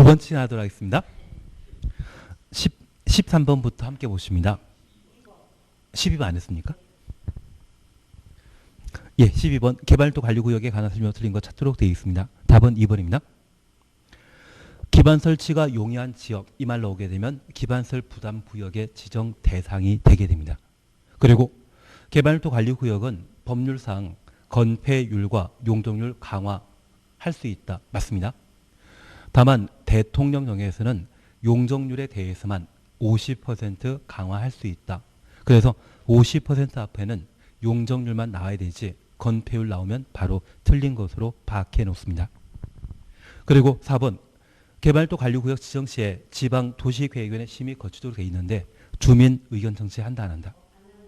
5번 진행하도록 하겠습니다. 13번부터 함께 보십니다. 12번 안 했습니까? 예, 12번 개발도 관리구역에 관한 설명 틀린 거 찾도록 되어 있습니다. 답은 2번입니다. 기반 설치가 용이한 지역, 이 말 나오게 되면 기반설 부담 구역의 지정 대상이 되게 됩니다. 그리고 개발도 관리구역은 법률상 건폐율과 용적률 강화할 수 있다. 맞습니다. 다만 대통령령에서는 용적률에 대해서만 50% 강화할 수 있다. 그래서 50% 앞에는 용적률만 나와야 되지 건폐율 나오면 바로 틀린 것으로 파악해 놓습니다. 그리고 4번 개발도 관리구역 지정 시에 지방도시계획위원회 심의 거치도록 되어 있는데 주민 의견 청취한다 안 한다?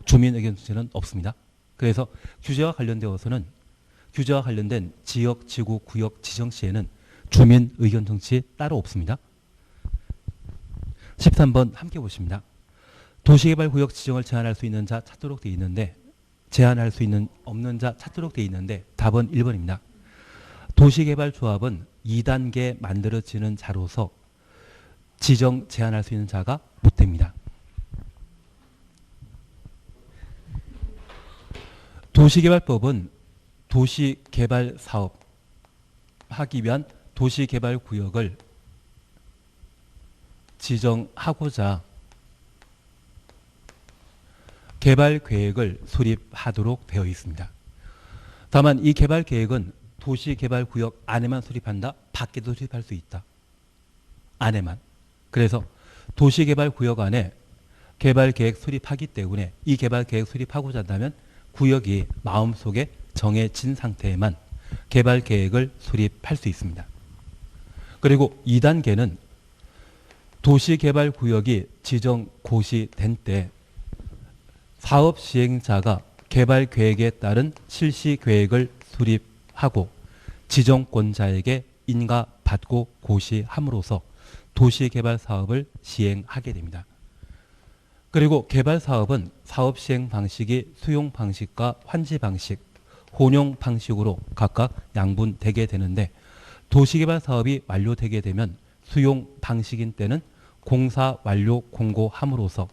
주민 의견 청취는 없습니다. 그래서 규제와 관련되어서는 규제와 관련된 지역, 지구, 구역 지정 시에는 주민 의견 청취 따로 없습니다. 13번 함께 보십니다. 도시개발구역 지정을 제한할 수 있는 자 찾도록 되어 있는데 제한할 수 있는 없는 자 찾도록 되어 있는데 답은 1번입니다. 도시개발조합은 2단계 만들어지는 자로서 지정 제한할 수 있는 자가 못 됩니다. 도시개발법은 도시개발사업 하기 위한 도시개발구역을 지정하고자 개발계획을 수립하도록 되어 있습니다. 다만 이 개발계획은 도시개발구역 안에만 수립한다? 밖에도 수립할 수 있다. 안에만. 그래서 도시개발구역 안에 개발계획 수립하기 때문에 이 개발계획 수립하고자 한다면 구역이 마음속에 정해진 상태에만 개발계획을 수립할 수 있습니다. 그리고 2단계는 도시개발구역이 지정 고시된 때 사업 시행자가 개발계획에 따른 실시계획을 수립하고 지정권자에게 인가받고 고시함으로써 도시개발사업을 시행하게 됩니다. 그리고 개발사업은 사업 시행 방식이 수용 방식과 환지 방식, 혼용 방식으로 각각 양분되게 되는데 도시개발사업이 완료되게 되면 수용 방식인 때는 공사 완료 공고함으로써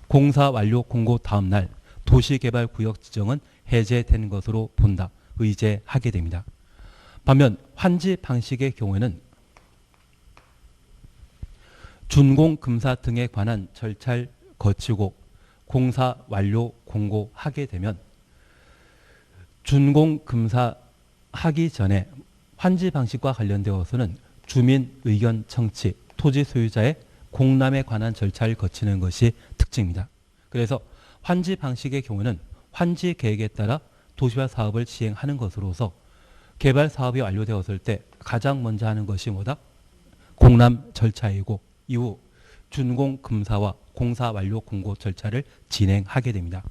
공사 완료 공고 다음 날 도시개발구역 지정은 해제된 것으로 본다. 의제하게 됩니다. 반면 환지 방식의 경우에는 준공금사 등에 관한 절차를 거치고 공사 완료 공고하게 되면 준공금사 하기 전에 환지 방식과 관련되어서는 주민 의견 청취, 토지 소유자의 공람에 관한 절차를 거치는 것이 특징입니다. 그래서 환지 방식의 경우는 환지 계획에 따라 도시개발 사업을 시행하는 것으로서 개발 사업이 완료되었을 때 가장 먼저 하는 것이 뭐다? 공람 절차이고 이후 준공금사와 공사 완료 공고 절차를 진행하게 됩니다.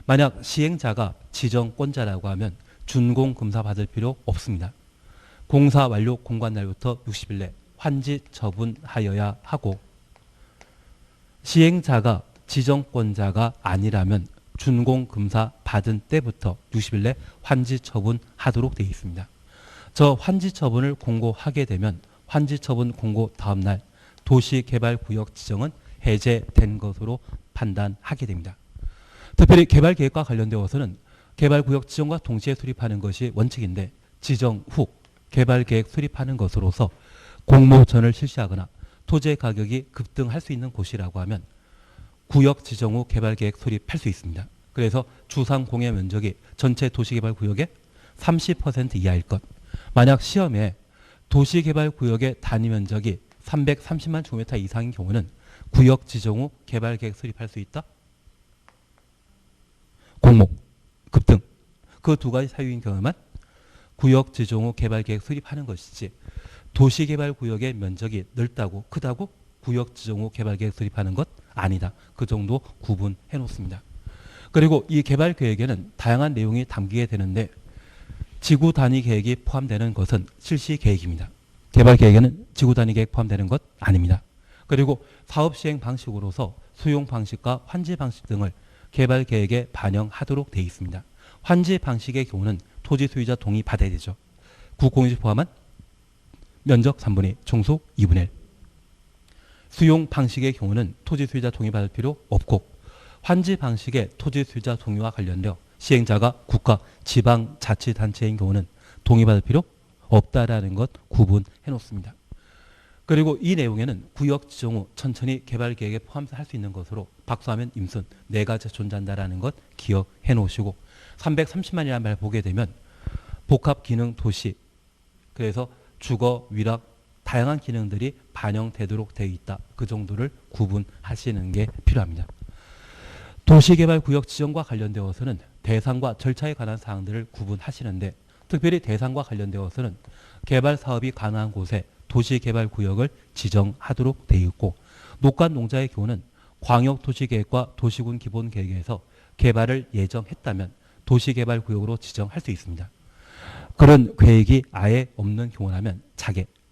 만약 시행자가 지정권자라고 하면 준공금사 받을 필요 없습니다. 공사 완료 공고한 날부터 60일 내 환지 처분하여야 하고 시행자가 지정권자가 아니라면 준공금사 받은 때부터 60일 내 환지 처분하도록 되어 있습니다. 저 환지 처분을 공고하게 되면 환지 처분 공고 다음 날 도시개발구역 지정은 해제된 것으로 판단하게 됩니다. 특별히 개발계획과 관련되어서는 개발구역 지정과 동시에 수립하는 것이 원칙인데 지정 후 개발계획 수립하는 것으로서 공모전을 실시하거나 토지의 가격이 급등할 수 있는 곳이라고 하면 구역 지정 후 개발계획 수립할 수 있습니다. 그래서 주상 공여 면적이 전체 도시개발구역의 30% 이하일 것. 만약 시험에 도시개발구역의 단위 면적이 330만 제곱미터 이상인 경우는 구역 지정 후 개발계획 수립할 수 있다? 공모, 급등. 그 두 가지 사유인 경우만 구역 지정 후 개발계획 수립하는 것이지 도시개발구역의 면적이 넓다고 크다고 구역 지정 후 개발계획 수립하는 것 아니다. 그 정도 구분해 놓습니다. 그리고 이 개발계획에는 다양한 내용이 담기게 되는데 지구 단위 계획이 포함되는 것은 실시계획입니다. 개발계획에는 지구 단위 계획 포함되는 것 아닙니다. 그리고 사업 시행 방식으로서 수용 방식과 환지 방식 등을 개발계획에 반영하도록 되어 있습니다. 환지 방식의 경우는 토지 소유자 동의 받아야 되죠. 국공유지 포함한 면적 3분의 2, 총수 2분의 1. 수용 방식의 경우는 토지 소유자 동의 받을 필요 없고 환지 방식의 토지 소유자 동의와 관련되어 시행자가 국가, 지방자치단체인 경우는 동의받을 필요 없다라는 것 구분해 놓습니다. 그리고 이 내용에는 구역 지정 후 천천히 개발 계획에 포함할 수 있는 것으로 박수하면 임순 네 가지 존재한다라는 것 기억해 놓으시고 330만이라는 말 보게 되면 복합 기능 도시 그래서 주거, 위락 다양한 기능들이 반영되도록 되어 있다. 그 정도를 구분하시는 게 필요합니다. 도시개발구역 지정과 관련되어서는 대상과 절차에 관한 사항들을 구분하시는데 특별히 대상과 관련되어서는 개발 사업이 가능한 곳에 도시개발구역을 지정하도록 되어 있고 녹관 농자의 경우는 광역도시계획과 도시군 기본계획에서 개발을 예정했다면 도시개발구역으로 지정할 수 있습니다. 그런 계획이 아예 없는 경우라면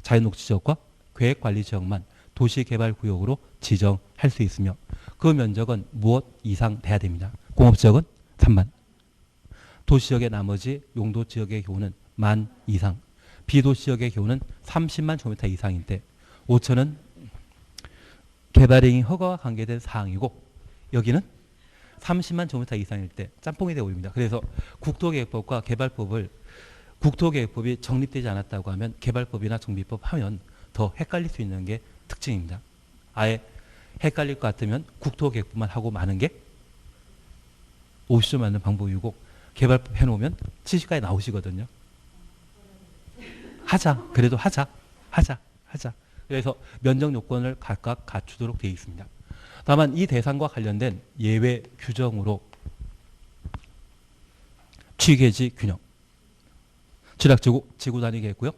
자연녹지지역과 계획관리지역만 도시개발구역으로 지정할 수 있으며 그 면적은 무엇 이상 돼야 됩니다. 공업지역은 3만, 도시지역의 나머지 용도지역의 경우는 1만 이상, 비도시지역의 경우는 30만 제곱미터 이상인데 5천은 개발행위 허가와 관계된 사항이고 여기는 30만 제곱미터 이상일 때 짬뽕이 되어 올립니다. 그래서 국토계획법과 개발법을 국토계획법이 정립되지 않았다고 하면 개발법이나 정비법 하면 더 헷갈릴 수 있는 게 특징입니다. 아예 헷갈릴 것 같으면 국토계획법만 하고 마는 게 오시죠 맞는 방법이고 개발법 해놓으면 70까지 나오시거든요. 하자. 그래도 하자. 그래서 면적 요건을 각각 갖추도록 되어 있습니다. 다만 이 대상과 관련된 예외 규정으로 취계지 균형, 지락지구, 지구단위계획구역,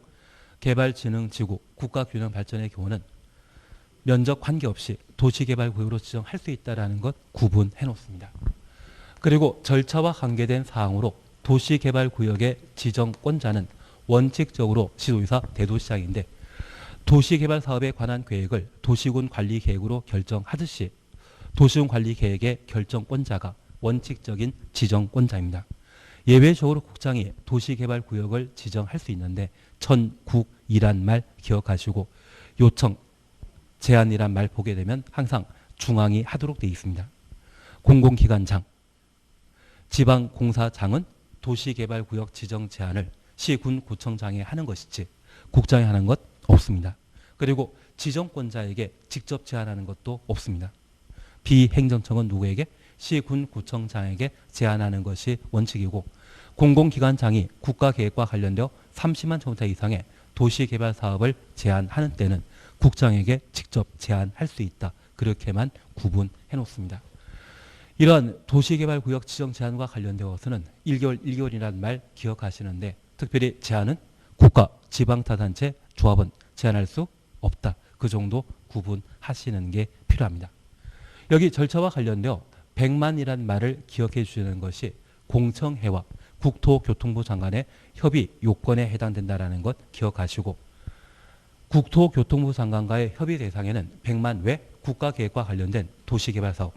개발진흥지구, 국가균형발전의 경우는 면적 관계없이 도시개발구역으로 지정할 수 있다는 것 구분해 놓습니다. 그리고 절차와 관계된 사항으로 도시개발구역의 지정권자는 원칙적으로 시도의사 대도시장인데 도시개발 사업에 관한 계획을 도시군 관리계획으로 결정하듯이 도시군 관리계획의 결정권자가 원칙적인 지정권자입니다. 예외적으로 국장이 도시개발구역을 지정할 수 있는데 전국이란 말 기억하시고 요청, 제안이란 말 보게 되면 항상 중앙이 하도록 되어 있습니다. 공공기관장, 지방공사장은 도시개발구역 지정 제안을 시군구청장이 하는 것이지 국장이 하는 것 없습니다. 그리고 지정권자에게 직접 제안하는 것도 없습니다. 비행정청은 누구에게? 시군구청장에게 제안하는 것이 원칙이고 공공기관장이 국가계획과 관련되어 30만 제곱미터 이상의 도시개발 사업을 제안하는 때는 국장에게 직접 제안할 수 있다. 그렇게만 구분해 놓습니다. 이러한 도시개발구역 지정 제안과 관련되어서는 1개월, 1개월이라는 말 기억하시는데 특별히 제안은 국가, 지방타단체, 조합은 제안할 수 없다. 그 정도 구분하시는 게 필요합니다. 여기 절차와 관련되어 100만이라는 말을 기억해 주시는 것이 공청회와 국토교통부 장관의 협의 요건에 해당된다는 것 기억하시고 국토교통부 장관과의 협의 대상에는 100만 외 국가계획과 관련된 도시개발사업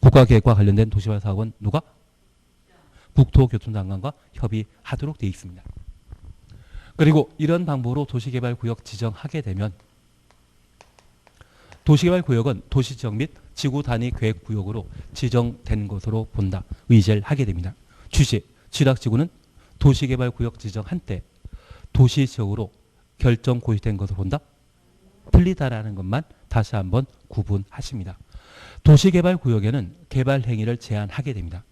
국가계획과 관련된 도시개발 사업은 누가? 국토교통장관과 협의하도록 되어 있습니다. 그리고 이런 방법으로 도시개발구역 지정하게 되면 도시개발구역은 도시지역 및 지구단위계획구역으로 지정된 것으로 본다. 의제를 하게 됩니다. 취지, 지락지구는 도시개발구역 지정한 때 도시지역으로 결정 고시된 것으로 본다. 틀리다라는 것만 다시 한번 구분하십니다. 도시개발구역에는 개발행위를 제한하게 됩니다.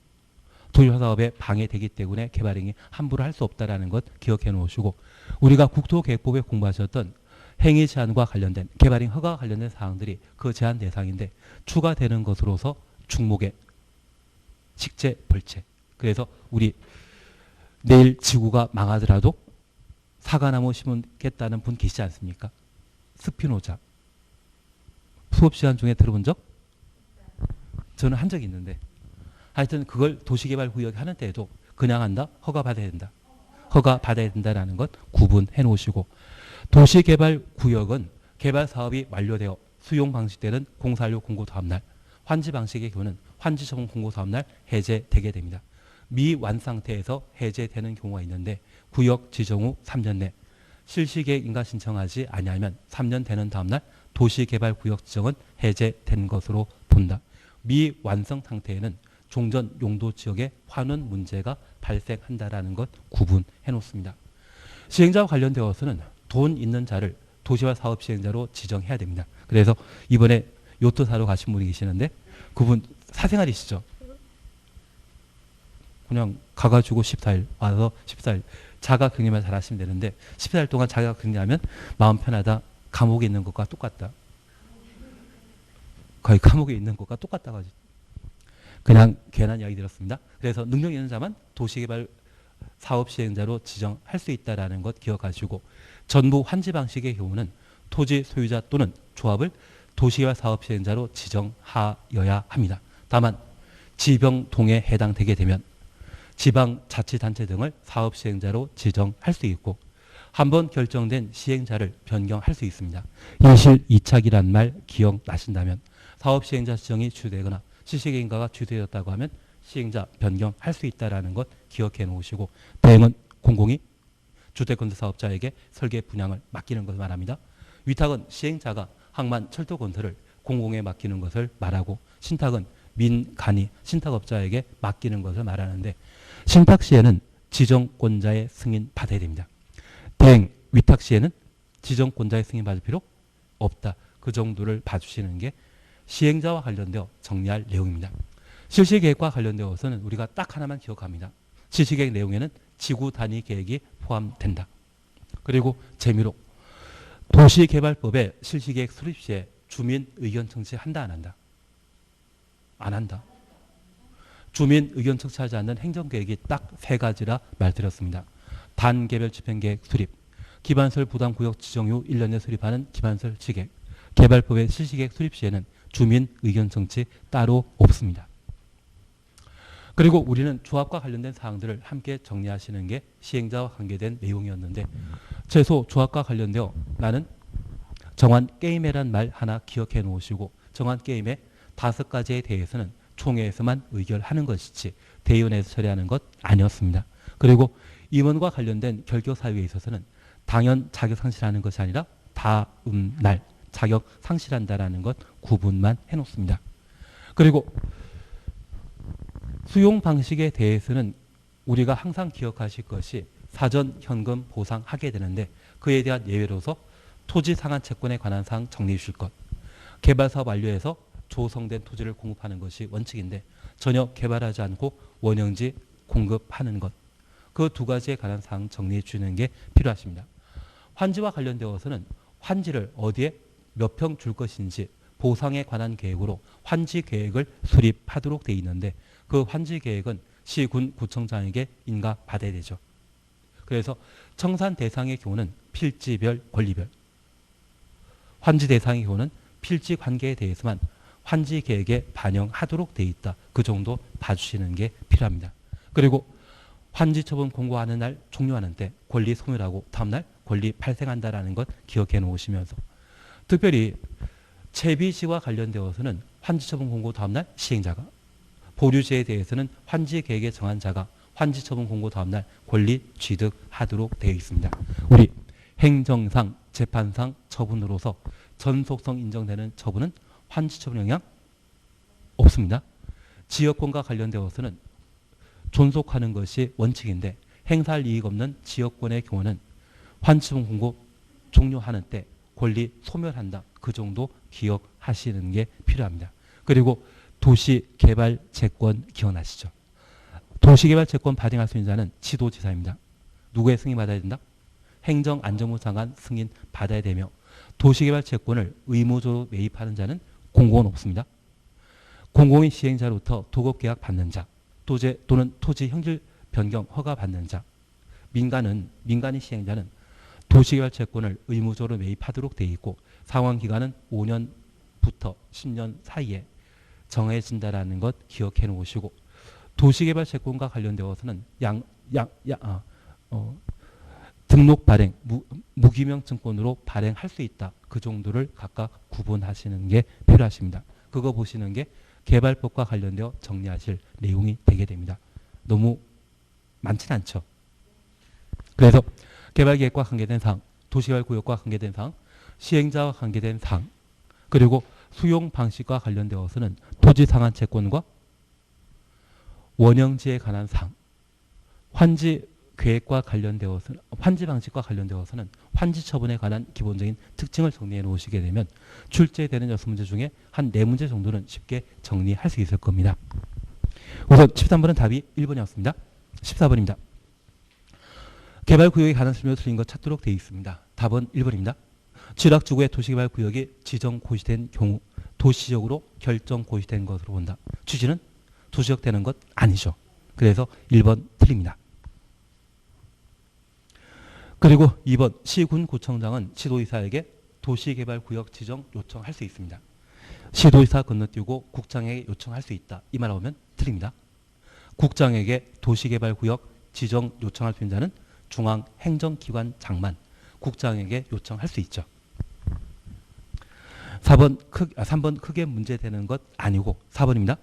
도시사업에 방해되기 때문에 개발행위 함부로 할 수 없다는 것 기억해 놓으시고 우리가 국토계획법에 공부하셨던 행위 제한과 관련된 개발행위 허가와 관련된 사항들이 그 제한 대상인데 추가되는 것으로서 중목의 식재, 벌채. 그래서 우리 내일 지구가 망하더라도 사과나무 심겠다는 분 계시지 않습니까? 스피노자. 수업 시간 중에 들어본 적? 저는 한 적이 있는데 하여튼 그걸 도시개발구역 하는 때에도 그냥 한다? 허가 받아야 된다. 허가 받아야 된다는 것 구분해 놓으시고 도시개발구역은 개발사업이 완료되어 수용 방식되는 공사료 공고 다음날 환지 방식의 경우는 환지 처분 공고 다음날 해제되게 됩니다. 미완 상태에서 해제되는 경우가 있는데 구역 지정 후 3년 내 실시계획인가 신청하지 아니하면 3년 되는 다음 날 도시개발구역 지정은 해제된 것으로 본다. 미완성 상태에는 종전 용도 지역에 환원 문제가 발생한다라는 것 구분해 놓습니다. 시행자와 관련되어서는 돈 있는 자를 도시화 사업 시행자로 지정해야 됩니다. 그래서 이번에 요트 사러 가신 분이 계시는데 그분 사생활이시죠. 그냥 가가지고 14일 와서 14일 자가 격리만 잘 하시면 되는데 14일 동안 자가 격리하면 마음 편하다. 감옥에 있는 것과 똑같다. 거의 감옥에 있는 것과 똑같다 가지고 그냥 괜한 이야기 들었습니다. 그래서 능력 있는 자만 도시개발 사업 시행자로 지정할 수 있다는 것 기억하시고 전부 환지 방식의 경우는 토지 소유자 또는 조합을 도시개발 사업 시행자로 지정하여야 합니다. 다만 지병동에 해당되게 되면 지방자치단체 등을 사업 시행자로 지정할 수 있고 한번 결정된 시행자를 변경할 수 있습니다. 일실이착이란 말 기억나신다면 사업 시행자 지정이 취소되거나 실시계획인가가 취소되었다고 하면 시행자 변경할 수 있다는 것 기억해 놓으시고 대행은 공공이 주택건설 사업자에게 설계 분양을 맡기는 것을 말합니다. 위탁은 시행자가 항만 철도건설을 공공에 맡기는 것을 말하고 신탁은 민간이 신탁업자에게 맡기는 것을 말하는데 신탁 시에는 지정권자의 승인 받아야 됩니다. 대행 위탁 시에는 지정권자의 승인 받을 필요 없다. 그 정도를 봐주시는 게 시행자와 관련되어 정리할 내용입니다. 실시계획과 관련되어서는 우리가 딱 하나만 기억합니다. 실시계획 내용에는 지구 단위 계획이 포함된다. 그리고 재미로 도시개발법의 실시계획 수립 시에 주민 의견 청취한다 안 한다? 안 한다. 주민 의견 청취하지 않는 행정계획이 딱 세 가지라 말드렸습니다. 단계별 집행계획 수립, 기반설 부담구역 지정 후 1년에 수립하는 기반설 시계획, 개발법의 실시계획 수립 시에는 주민 의견 청취 따로 없습니다. 그리고 우리는 조합과 관련된 사항들을 함께 정리하시는 게 시행자와 관계된 내용이었는데 최소 조합과 관련되어 나는 정한 게임회란 말 하나 기억해 놓으시고 정한 게임회 5가지에 대해서는 총회에서만 의결하는 것이지 대의원에서 처리하는 것 아니었습니다. 그리고 임원과 관련된 결격 사유에 있어서는 당연 자격 상실하는 것이 아니라 다음 날 자격 상실한다라는 것 구분만 해놓습니다. 그리고 수용 방식에 대해서는 우리가 항상 기억하실 것이 사전 현금 보상하게 되는데 그에 대한 예외로서 토지 상한 채권에 관한 사항 정리해 주실 것, 개발사업 완료해서 조성된 토지를 공급하는 것이 원칙인데 전혀 개발하지 않고 원형지 공급하는 것, 그 2가지에 관한 사항 정리해 주는 게 필요하십니다. 환지와 관련되어서는 환지를 어디에 몇 평 줄 것인지 보상에 관한 계획으로 환지 계획을 수립하도록 되어 있는데 그 환지 계획은 시군 구청장에게 인가받아야 되죠. 그래서 청산 대상의 경우는 필지별 권리별, 환지 대상의 경우는 필지 관계에 대해서만 환지 계획에 반영하도록 되어 있다. 그 정도 봐주시는 게 필요합니다. 그리고 환지 처분 공고하는 날 종료하는 때 권리 소멸하고 다음 날 권리 발생한다라는 것 기억해 놓으시면서 특별히 채비시와 관련되어서는 환지 처분 공고 다음 날 시행자가, 보류시에 대해서는 환지 계획에 정한 자가 환지 처분 공고 다음 날 권리 취득하도록 되어 있습니다. 우리 행정상 재판상 처분으로서 전속성 인정되는 처분은 환지 처분 영향 없습니다. 지역권과 관련되어서는 존속하는 것이 원칙인데 행사할 이익 없는 지역권의 경우는 환지 처분 공고 종료하는 때 권리 소멸한다. 그 정도 기억하시는 게 필요합니다. 그리고 도시개발채권 기억나시죠? 도시개발채권 발행할 수 있는 자는 지도지사입니다. 누구의 승인 받아야 된다? 행정안전부 장관 승인 받아야 되며 도시개발채권을 의무적으로 매입하는 자는 공공은 없습니다. 공공인 시행자로부터 도급계약 받는 자, 또는 토지 형질 변경 허가 받는 자, 민간인 시행자는 도시개발채권을 의무적으로 매입하도록 되어 있고 상환기간은 5년부터 10년 사이에 정해진다라는 것 기억해 놓으시고 도시개발채권과 관련되어서는 등록 발행, 무기명 증권으로 발행할 수 있다. 그 정도를 각각 구분하시는 게 필요하십니다. 그거 보시는 게 개발법과 관련되어 정리하실 내용이 되게 됩니다. 너무 많진 않죠. 그래서 개발계획과 관계된 사항, 도시개발구역과 관계된 사항, 시행자와 관계된 사항, 그리고 수용 방식과 관련되어서는 토지 상한 채권과 원형지에 관한 사항, 환지 계획과 관련되어서는 환지 방식과 관련되어서는 환지 처분에 관한 기본적인 특징을 정리해 놓으시게 되면 출제되는 6문제 중에 한 4문제 정도는 쉽게 정리할 수 있을 겁니다. 우선 13번은 답이 1번이었습니다. 14번입니다. 개발구역에 관한 설명을 틀린 것 찾도록 되어 있습니다. 답은 1번입니다. 취락지구의 도시개발구역이 지정 고시된 경우 도시적으로 결정 고시된 것으로 본다. 취지는 도시적 되는 것 아니죠. 그래서 1번 틀립니다. 그리고 2번 시군구청장은 시도의사에게 도시개발구역 지정 요청할 수 있습니다. 시도의사 건너뛰고 국장에게 요청할 수 있다. 이 말 나오면 틀립니다. 국장에게 도시개발구역 지정 요청할 수 있는 자는 중앙행정기관장만 국장에게 요청할 수 있죠. 3번 크게 문제되는 것 아니고 4번입니다.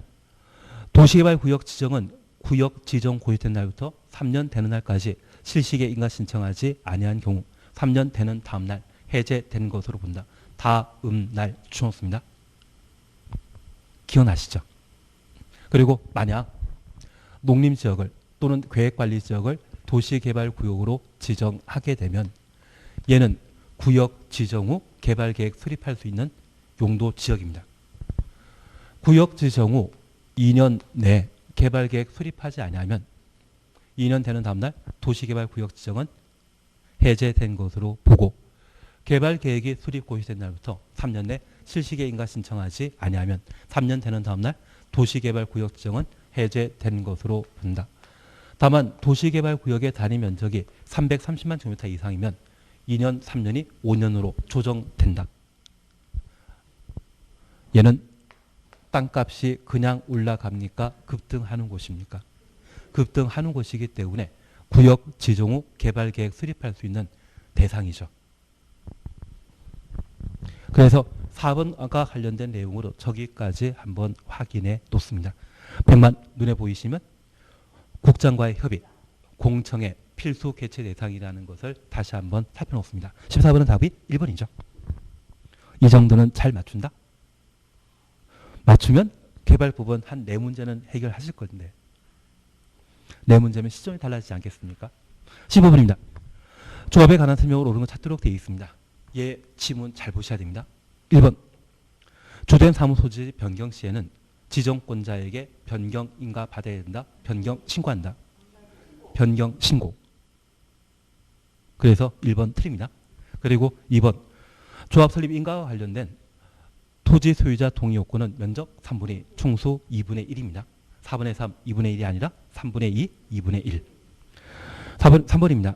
도시개발구역 지정은 구역 지정 고시된 날부터 3년 되는 날까지 실시에 인가 신청하지 아니한 경우 3년 되는 다음 날 해제된 것으로 본다. 다음 날 주었습니다. 기억나시죠? 그리고 만약 농림지역을 또는 계획관리지역을 도시개발구역으로 지정하게 되면 얘는 구역 지정 후 개발계획 수립할 수 있는 용도지역입니다. 구역 지정 후 2년 내 개발계획 수립하지 아니하면 2년 되는 다음날 도시개발구역 지정은 해제된 것으로 보고 개발계획이 수립 고시된 날부터 3년 내 실시계 인가 신청하지 아니하면 3년 되는 다음날 도시개발구역 지정은 해제된 것으로 본다. 다만 도시개발구역의 단위 면적이 330만 제곱미터 이상이면 2년, 3년이 5년으로 조정된다. 얘는 땅값이 그냥 올라갑니까? 급등하는 곳입니까? 급등하는 곳이기 때문에 구역 지정 후 개발계획 수립할 수 있는 대상이죠. 그래서 4번과 관련된 내용으로 저기까지 한번 확인해 놓습니다. 100만 눈에 보이시면 국장과의 협의, 공청의 필수 개최 대상이라는 것을 다시 한번 살펴놓습니다. 14번은 답이 1번이죠. 이 정도는 잘 맞춘다? 맞추면 개발법은 한 4문제는 해결하실 건데 4문제면 시점이 달라지지 않겠습니까? 15번입니다. 조합에 관한 설명을 옳은 거 찾도록 되어 있습니다. 예, 지문 잘 보셔야 됩니다. 1번 주된 사무소지 변경 시에는 지정권자에게 변경 인가 받아야 된다. 변경 신고한다. 변경 신고. 그래서 1번 틀립니다. 그리고 2번 조합 설립 인가와 관련된 토지 소유자 동의 요건은 면적 3분의 2, 총수 2분의 1입니다. 4분의 3, 2분의 1이 아니라 3분의 2, 2분의 1. 3번입니다.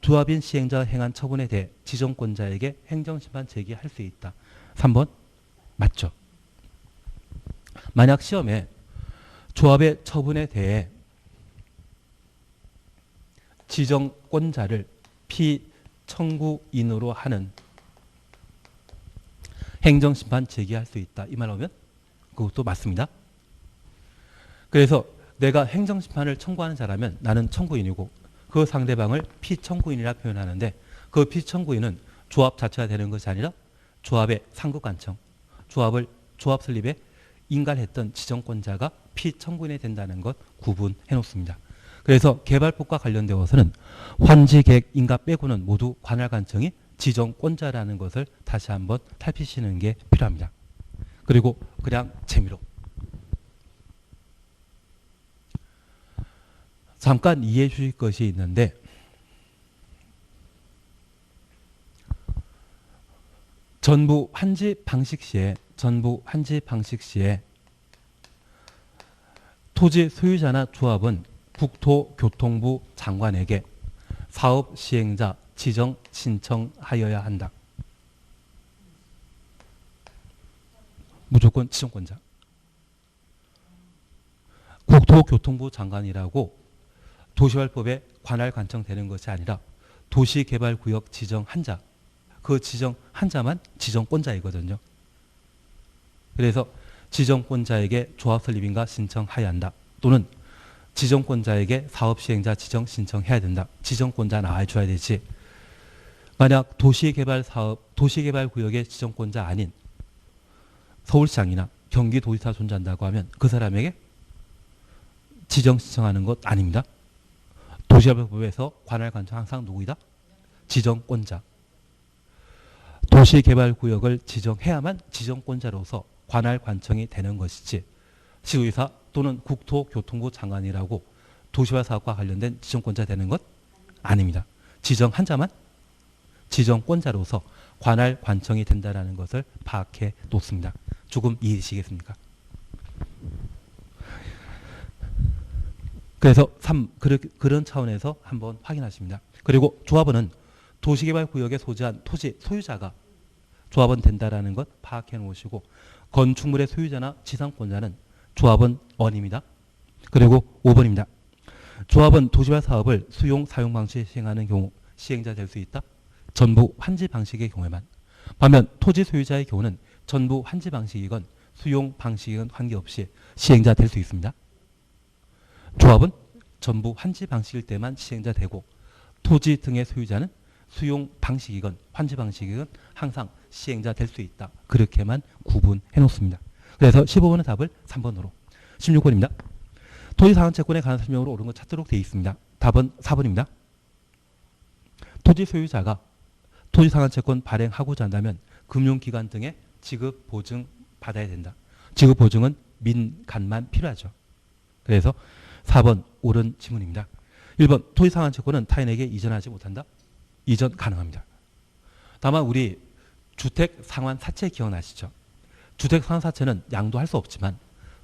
조합인 시행자 행한 처분에 대해 지정권자에게 행정심판 제기할 수 있다. 3번 맞죠. 만약 시험에 조합의 처분에 대해 지정권자를 피청구인으로 하는 행정심판 제기할 수 있다. 이 말 나오면 그것도 맞습니다. 그래서 내가 행정심판을 청구하는 자라면 나는 청구인이고 그 상대방을 피청구인이라 표현하는데 그 피청구인은 조합 자체가 되는 것이 아니라 조합의 상급관청, 조합 설립에 인가했던 지정권자가 피청구인이 된다는 것 구분해 놓습니다. 그래서 개발법과 관련되어서는 환지계획 인가 빼고는 모두 관할관청이 지정권자라는 것을 다시 한번 살피시는 게 필요합니다. 그리고 그냥 재미로 잠깐 이해해 주실 것이 있는데 전부 환지 방식 시에 토지 소유자나 조합은 국토교통부 장관에게 사업 시행자 지정 신청하여야 한다. 무조건 지정권자. 국토교통부 장관이라고 도시개발법에 관할 관청되는 것이 아니라 도시개발구역 지정한 자, 그 지정한 자만 지정권자이거든요. 그래서 지정권자에게 조합 설립인가 신청하여야 한다. 또는 지정권자에게 사업시행자 지정 신청해야 된다. 지정권자 나와줘야 되지. 만약 도시개발구역의 지정권자 아닌 서울시장이나 경기도지사 존재한다고 하면 그 사람에게 지정 신청하는 것 아닙니다. 도시개발법에서 관할 관청 항상 누구이다? 지정권자. 도시개발구역을 지정해야만 지정권자로서 관할 관청이 되는 것이지 시도지사 또는 국토교통부 장관이라고 도시화 사업과 관련된 지정권자 되는 것 아닙니다. 지정한 자만 지정권자로서 관할 관청이 된다는 것을 파악해 놓습니다. 조금 이해되시겠습니까? 그래서 그런 차원에서 한번 확인하십니다. 그리고 조합원은 도시개발구역에 소재한 토지 소유자가 조합원 된다라는 것 파악해 놓으시고 건축물의 소유자나 지상권자는 조합원 원입니다. 그리고 5번입니다. 조합원 도시개발 사업을 수용 사용 방식에 시행하는 경우 시행자 될 수 있다. 전부 환지 방식의 경우에만. 반면 토지 소유자의 경우는 전부 환지 방식이건 수용 방식이건 관계없이 시행자 될 수 있습니다. 조합은 전부 환지 방식일 때만 시행자 되고 토지 등의 소유자는 수용 방식이건 환지 방식이건 항상 시행자 될 수 있다. 그렇게만 구분해 놓습니다. 그래서 15번의 답을 3번으로. 16번입니다. 토지상환채권에 관한 설명으로 옳은 것 찾도록 되어 있습니다. 답은 4번입니다. 토지 소유자가 토지상환채권 발행하고자 한다면 금융기관 등의 지급 보증 받아야 된다. 지급 보증은 민간만 필요하죠. 그래서 4번 옳은 지문입니다. 1번 토지상환채권은 타인에게 이전하지 못한다. 이전 가능합니다. 다만 우리 주택상환사채 기억나시죠? 주택상환사채는 양도할 수 없지만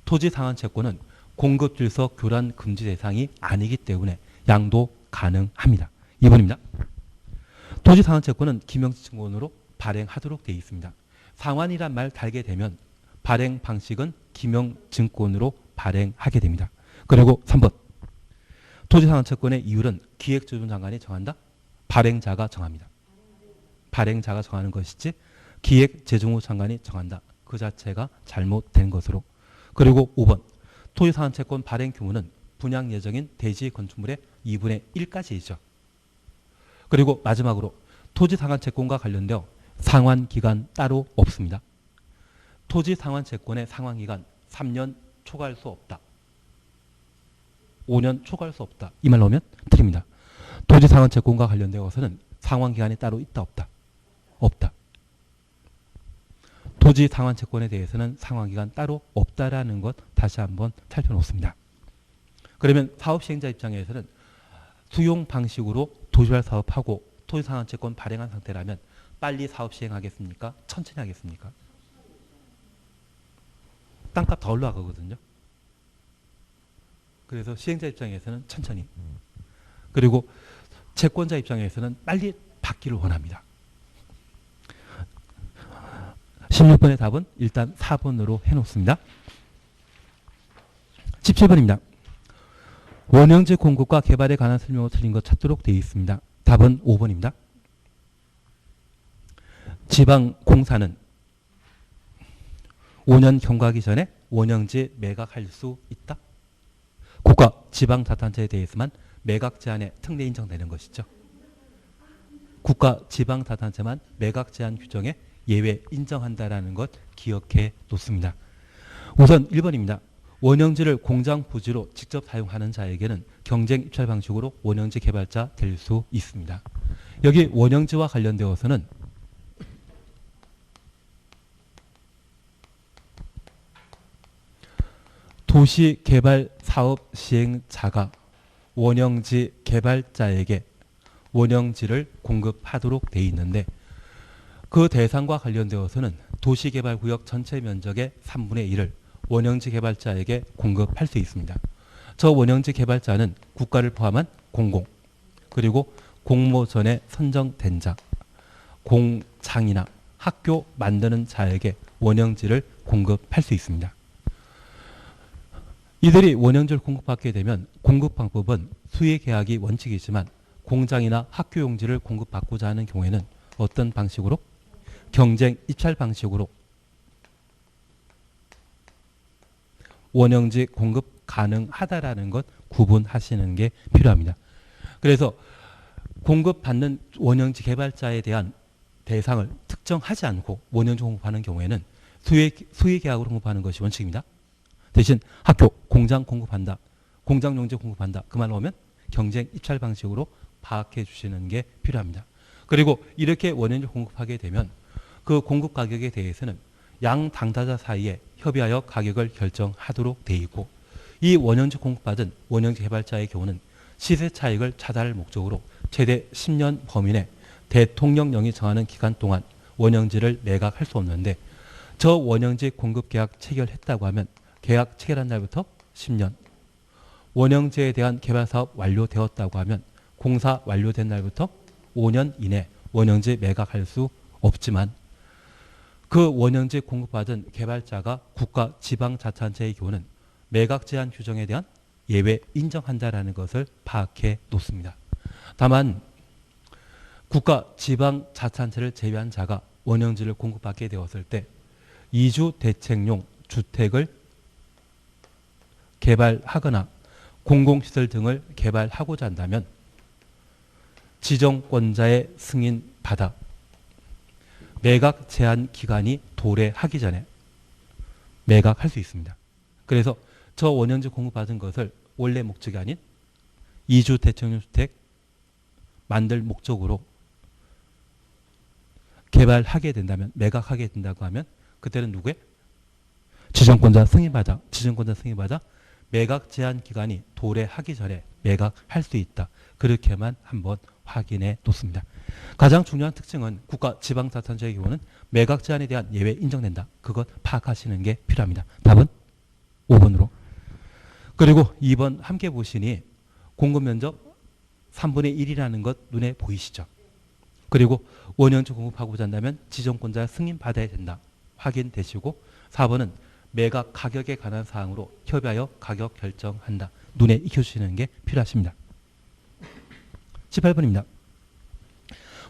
토지상환채권은 공급질서 교란 금지 대상이 아니기 때문에 양도 가능합니다. 2번입니다. 토지상환채권은 기명증권으로 발행하도록 되어 있습니다. 상환이란 말 달게 되면 발행 방식은 기명증권으로 발행하게 됩니다. 그리고 3번 토지상환채권의 이율은 기획조정장관이 정한다? 발행자가 정합니다. 발행자가 정하는 것이지 기획재정부 장관이 정한다. 그 자체가 잘못된 것으로. 그리고 5번 토지상환채권 발행 규모는 분양 예정인 대지 건축물의 2분의 1까지이죠. 그리고 마지막으로 토지상환채권과 관련되어 상환기간 따로 없습니다. 토지상환채권의 상환기간 3년 초과할 수 없다. 5년 초과할 수 없다. 이 말 나오면 틀립니다. 토지상환채권과 관련되어서는 상환기간이 따로 있다 없다? 없다. 토지상환채권에 대해서는 상환기간 따로 없다라는 것 다시 한번 살펴놓습니다. 그러면 사업시행자 입장에서는 수용 방식으로 도시개발 사업하고 토지상환채권 발행한 상태라면 빨리 사업 시행하겠습니까? 천천히 하겠습니까? 땅값 더 올라가거든요. 그래서 시행자 입장에서는 천천히. 그리고 채권자 입장에서는 빨리 받기를 원합니다. 16번의 답은 일단 4번으로 해놓습니다. 17번입니다. 원형지 공급과 개발에 관한 설명을 틀린 것 찾도록 되어 있습니다. 답은 5번입니다. 지방공사는 5년 경과하기 전에 원형지 매각할 수 있다. 국가 지방자치단체에 대해서만 매각 제한에 특례 인정되는 것이죠. 국가 지방자치단체만 매각 제한 규정에 예외 인정한다라는 것 기억해 놓습니다. 우선 1번입니다. 원형지를 공장 부지로 직접 사용하는 자에게는 경쟁 입찰 방식으로 원형지 개발자 될 수 있습니다. 여기 원형지와 관련되어서는 도시개발 사업 시행자가 원형지 개발자에게 원형지를 공급하도록 되어 있는데 그 대상과 관련되어서는 도시개발구역 전체 면적의 3분의 1을 원형지 개발자에게 공급할 수 있습니다. 저 원형지 개발자는 국가를 포함한 공공, 그리고 공모전에 선정된 자, 공장이나 학교 만드는 자에게 원형지를 공급할 수 있습니다. 이들이 원형지를 공급받게 되면 공급 방법은 수의 계약이 원칙이지만 공장이나 학교 용지를 공급받고자 하는 경우에는 어떤 방식으로? 경쟁 입찰 방식으로 원형지 공급 가능하다라는 것 구분하시는 게 필요합니다. 그래서 공급받는 원형지 개발자에 대한 대상을 특정하지 않고 원형지 공급하는 경우에는 수의 계약으로 공급하는 것이 원칙입니다. 대신 학교, 공장 공급한다, 공장 용지 공급한다, 그 말로 하면 경쟁 입찰 방식으로 파악해 주시는 게 필요합니다. 그리고 이렇게 원형지 공급하게 되면 그 공급 가격에 대해서는 양 당사자 사이에 협의하여 가격을 결정하도록 되어 있고, 이 원형지 공급받은 원형지 개발자의 경우는 시세 차익을 차단할 목적으로 최대 10년 범위 내 대통령령이 정하는 기간 동안 원형지를 매각할 수 없는데, 저 원형지 공급 계약 체결했다고 하면 계약 체결한 날부터 10년, 원형지에 대한 개발 사업 완료되었다고 하면 공사 완료된 날부터 5년 이내 원형지 매각할 수 없지만, 그 원형지 공급받은 개발자가 국가 지방자치단체의 경우는 매각 제한 규정에 대한 예외 인정한다라는 것을 파악해 놓습니다. 다만 국가 지방자치단체를 제외한 자가 원형지를 공급받게 되었을 때 이주 대책용 주택을 개발하거나 공공시설 등을 개발하고자 한다면 지정권자의 승인 받아 매각 제한 기간이 도래하기 전에 매각할 수 있습니다. 그래서 저 원형지 공급받은 것을 원래 목적이 아닌 이주 대책용 주택 만들 목적으로 개발하게 된다면, 매각하게 된다고 하면 그때는 누구의? 지정권자 승인받아 매각 제한 기간이 도래하기 전에 매각할 수 있다. 그렇게만 한번 확인해 놓습니다. 가장 중요한 특징은 국가 지방자치단체의 경우는 매각 제한에 대한 예외 인정된다. 그것 파악하시는 게 필요합니다. 답은 5번으로. 그리고 2번 함께 보시니 공급 면적 3분의 1이라는 것 눈에 보이시죠? 그리고 원형지 공급하고자 한다면 지정권자 승인 받아야 된다. 확인되시고, 4번은 매각 가격에 관한 사항으로 협의하여 가격 결정한다. 눈에 익혀주시는 게 필요하십니다. 18번입니다.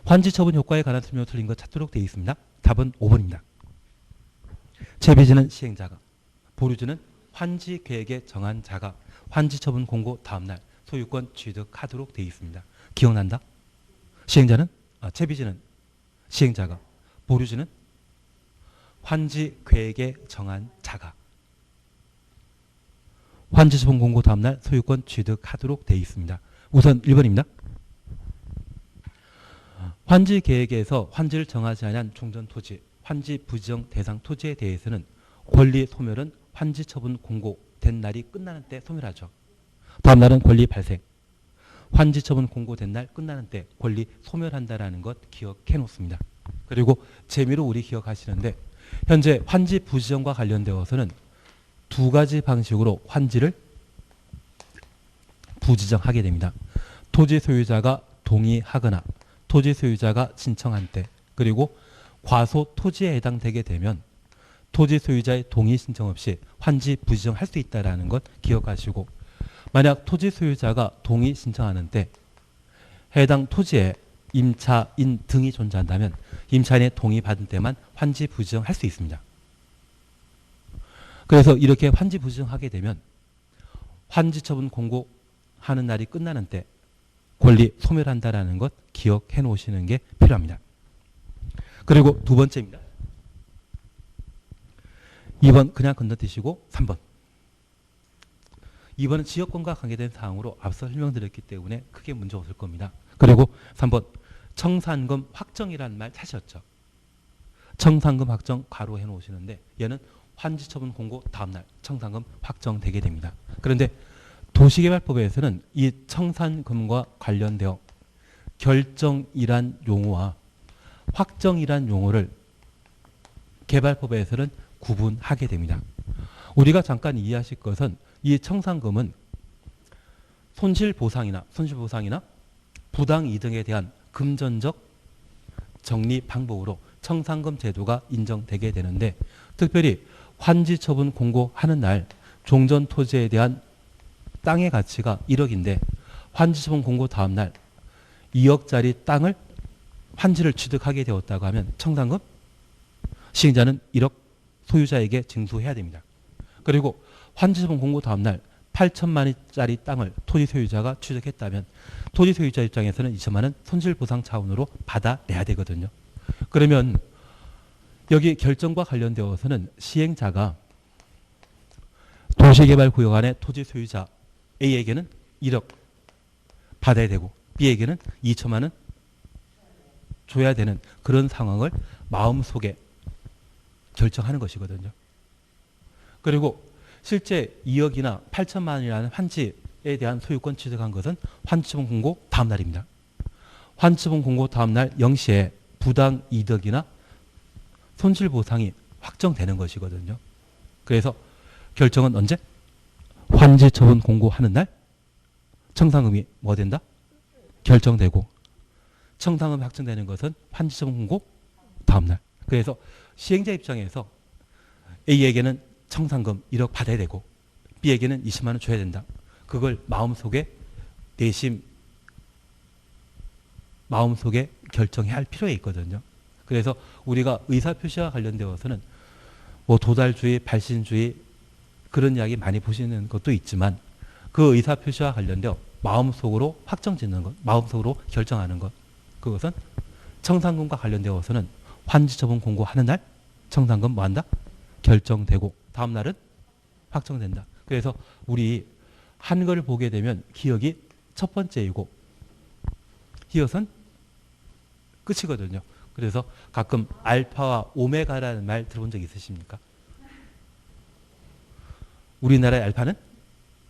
환지 처분 효과에 관한 설명을 틀린 것 찾도록 되어 있습니다. 답은 5번입니다. 재배지는 시행자가, 보류지는 환지 계획에 정한 자가 환지 처분 공고 다음날 소유권 취득하도록 되어 있습니다. 기억난다? 시행자는 채비지는 시행자가, 보류지는 환지 계획에 정한 자가 환지 처분 공고 다음날 소유권 취득하도록 되어 있습니다. 우선 1번입니다. 환지 계획에서 환지를 정하지 않은 종전 토지, 환지 부지정 대상 토지에 대해서는 권리 소멸은 환지 처분 공고된 날이 끝나는 때 소멸하죠. 다음 날은 권리 발생. 환지 처분 공고된 날 끝나는 때 권리 소멸한다라는 것 기억해 놓습니다. 그리고 재미로 우리 기억하시는데, 현재 환지 부지정과 관련되어서는 두 가지 방식으로 환지를 부지정하게 됩니다. 토지 소유자가 동의하거나 토지 소유자가 신청한 때, 그리고 과소 토지에 해당되게 되면 토지 소유자의 동의 신청 없이 환지 부지정할 수 있다는 것 기억하시고, 만약 토지 소유자가 동의 신청하는 때 해당 토지에 임차인 등이 존재한다면 임차인의 동의 받은 때만 환지 부지정할 수 있습니다. 그래서 이렇게 환지 부지정하게 되면 환지 처분 공고하는 날이 끝나는 때 권리 소멸한다라는 것 기억해 놓으시는 게 필요합니다. 그리고 두 번째입니다. 2번 그냥 건너뛰시고 3번. 2번은 지역권과 관계된 사항으로 앞서 설명드렸기 때문에 크게 문제 없을 겁니다. 그리고 3번 청산금 확정이라는 말 찾으셨죠? 청산금 확정 가로 해놓으시는데 얘는 환지처분 공고 다음날 청산금 확정되게 됩니다. 그런데 도시개발법에서는 이 청산금과 관련되어 결정이란 용어와 확정이란 용어를 개발법에서는 구분하게 됩니다. 우리가 잠깐 이해하실 것은 이 청산금은 손실보상이나 부당이득에 대한 금전적 정리 방법으로 청산금 제도가 인정되게 되는데, 특별히 환지처분 공고하는 날 종전 토지에 대한 땅의 가치가 1억인데 환지처분 공고 다음 날 2억짜리 땅을 환지를 취득하게 되었다고 하면 청산금 시행자는 1억 소유자에게 징수해야 됩니다. 그리고 환지처분 공고 다음 날 8천만 원짜리 땅을 토지 소유자가 취득했다면 토지 소유자 입장에서는 2천만 원 손실보상 차원으로 받아내야 되거든요. 그러면 여기 결정과 관련되어서는 시행자가 도시개발구역 안에 토지 소유자 A에게는 1억 받아야 되고 B에게는 2천만 원 줘야 되는 그런 상황을 마음속에 결정하는 것이거든요. 그리고 실제 2억이나 8천만 원이라는 환지에 대한 소유권 취득한 것은 환지처분 공고 다음 날입니다. 환지처분 공고 다음 날 0시에 부당 이득이나 손실보상이 확정되는 것이거든요. 그래서 결정은 언제? 환지처분 공고하는 날 청산금이 뭐 된다? 결정되고 청산금이 확정되는 것은 환지처분 공고 다음 날. 그래서 시행자 입장에서 A에게는 청산금 1억 받아야 되고 B에게는 20만 원 줘야 된다. 그걸 마음속에 내심 마음속에 결정해야 할 필요가 있거든요. 그래서 우리가 의사표시와 관련되어서는 뭐 도달주의, 발신주의 그런 이야기 많이 보시는 것도 있지만 그 의사표시와 관련되어 마음속으로 확정짓는 것, 마음속으로 결정하는 것, 그것은 청산금과 관련되어서는 환지처분 공고하는 날 청산금 뭐한다? 결정되고 다음 날은 확정된다. 그래서 우리 한글을 보게 되면 기억이 첫 번째이고 히읗은 끝이거든요. 그래서 가끔 알파와 오메가라는 말 들어본 적 있으십니까? 우리나라의 알파는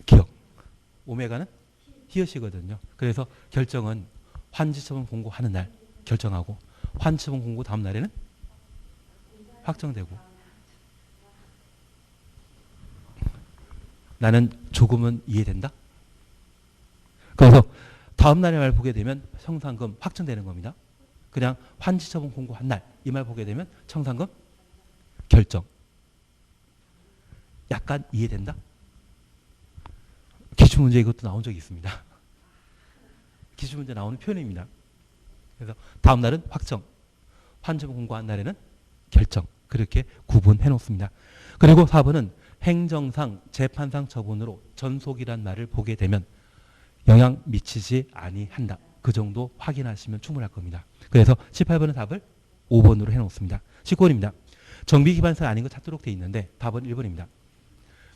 기억, 오메가는 히읗이거든요. 그래서 결정은 환지처분 공고하는 날 결정하고 환지처분 공고 다음 날에는 확정되고. 나는 조금은 이해된다? 그래서 다음 날의 말 보게 되면 청산금 확정되는 겁니다. 그냥 환지처분 공고한 날 이 말 보게 되면 청산금 결정. 약간 이해된다? 기출문제 이것도 나온 적이 있습니다. 기출문제 나오는 표현입니다. 그래서 다음 날은 확정, 환지처분 공고한 날에는 결정. 그렇게 구분해 놓습니다. 그리고 4번은 행정상 재판상 처분으로 전속이란 말을 보게 되면 영향 미치지 아니한다. 그 정도 확인하시면 충분할 겁니다. 그래서 18번은 답을 5번으로 해놓습니다. 19번입니다. 정비기반서 아닌 거 찾도록 되어 있는데 답은 1번입니다.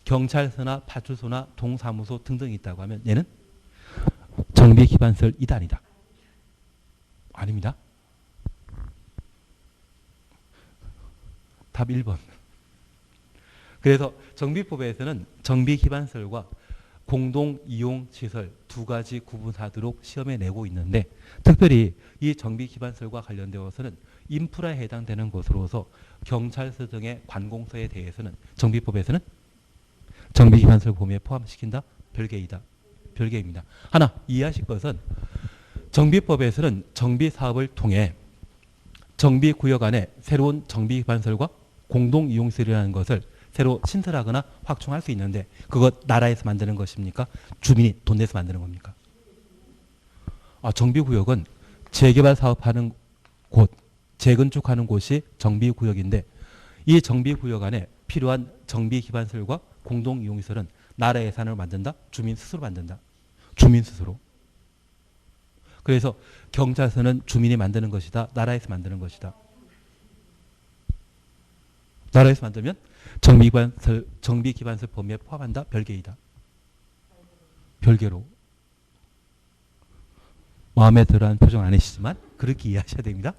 경찰서나 파출소나 동사무소 등등이 있다고 하면 얘는 정비기반서이다 아니다? 아닙니다. 답 1번. 그래서 정비법에서는 정비기반설과 공동이용시설 두 가지 구분하도록 시험에 내고 있는데 특별히 이 정비기반설과 관련되어서는 인프라에 해당되는 것으로서 경찰서 등의 관공서에 대해서는 정비법에서는 정비기반설 범위에 포함시킨다? 별개이다. 별개입니다. 하나 이해하실 것은 정비법에서는 정비사업을 통해 정비구역 안에 새로운 정비기반설과 공동이용시설이라는 것을 새로 신설하거나 확충할 수 있는데 그것 나라에서 만드는 것입니까? 주민이 돈 내서 만드는 겁니까? 정비구역은 재개발 사업하는 곳, 재건축하는 곳이 정비구역인데 이 정비구역 안에 필요한 정비기반설과 공동이용시설은 나라 예산으로 만든다? 주민 스스로 만든다? 주민 스스로. 그래서 경찰서는 주민이 만드는 것이다? 나라에서 만드는 것이다? 나라에서 만들면 정비기반설 범위에 포함한다? 별개이다? 별개로. 마음에 들어하는 표정 아니시지만 그렇게 이해하셔야 됩니다.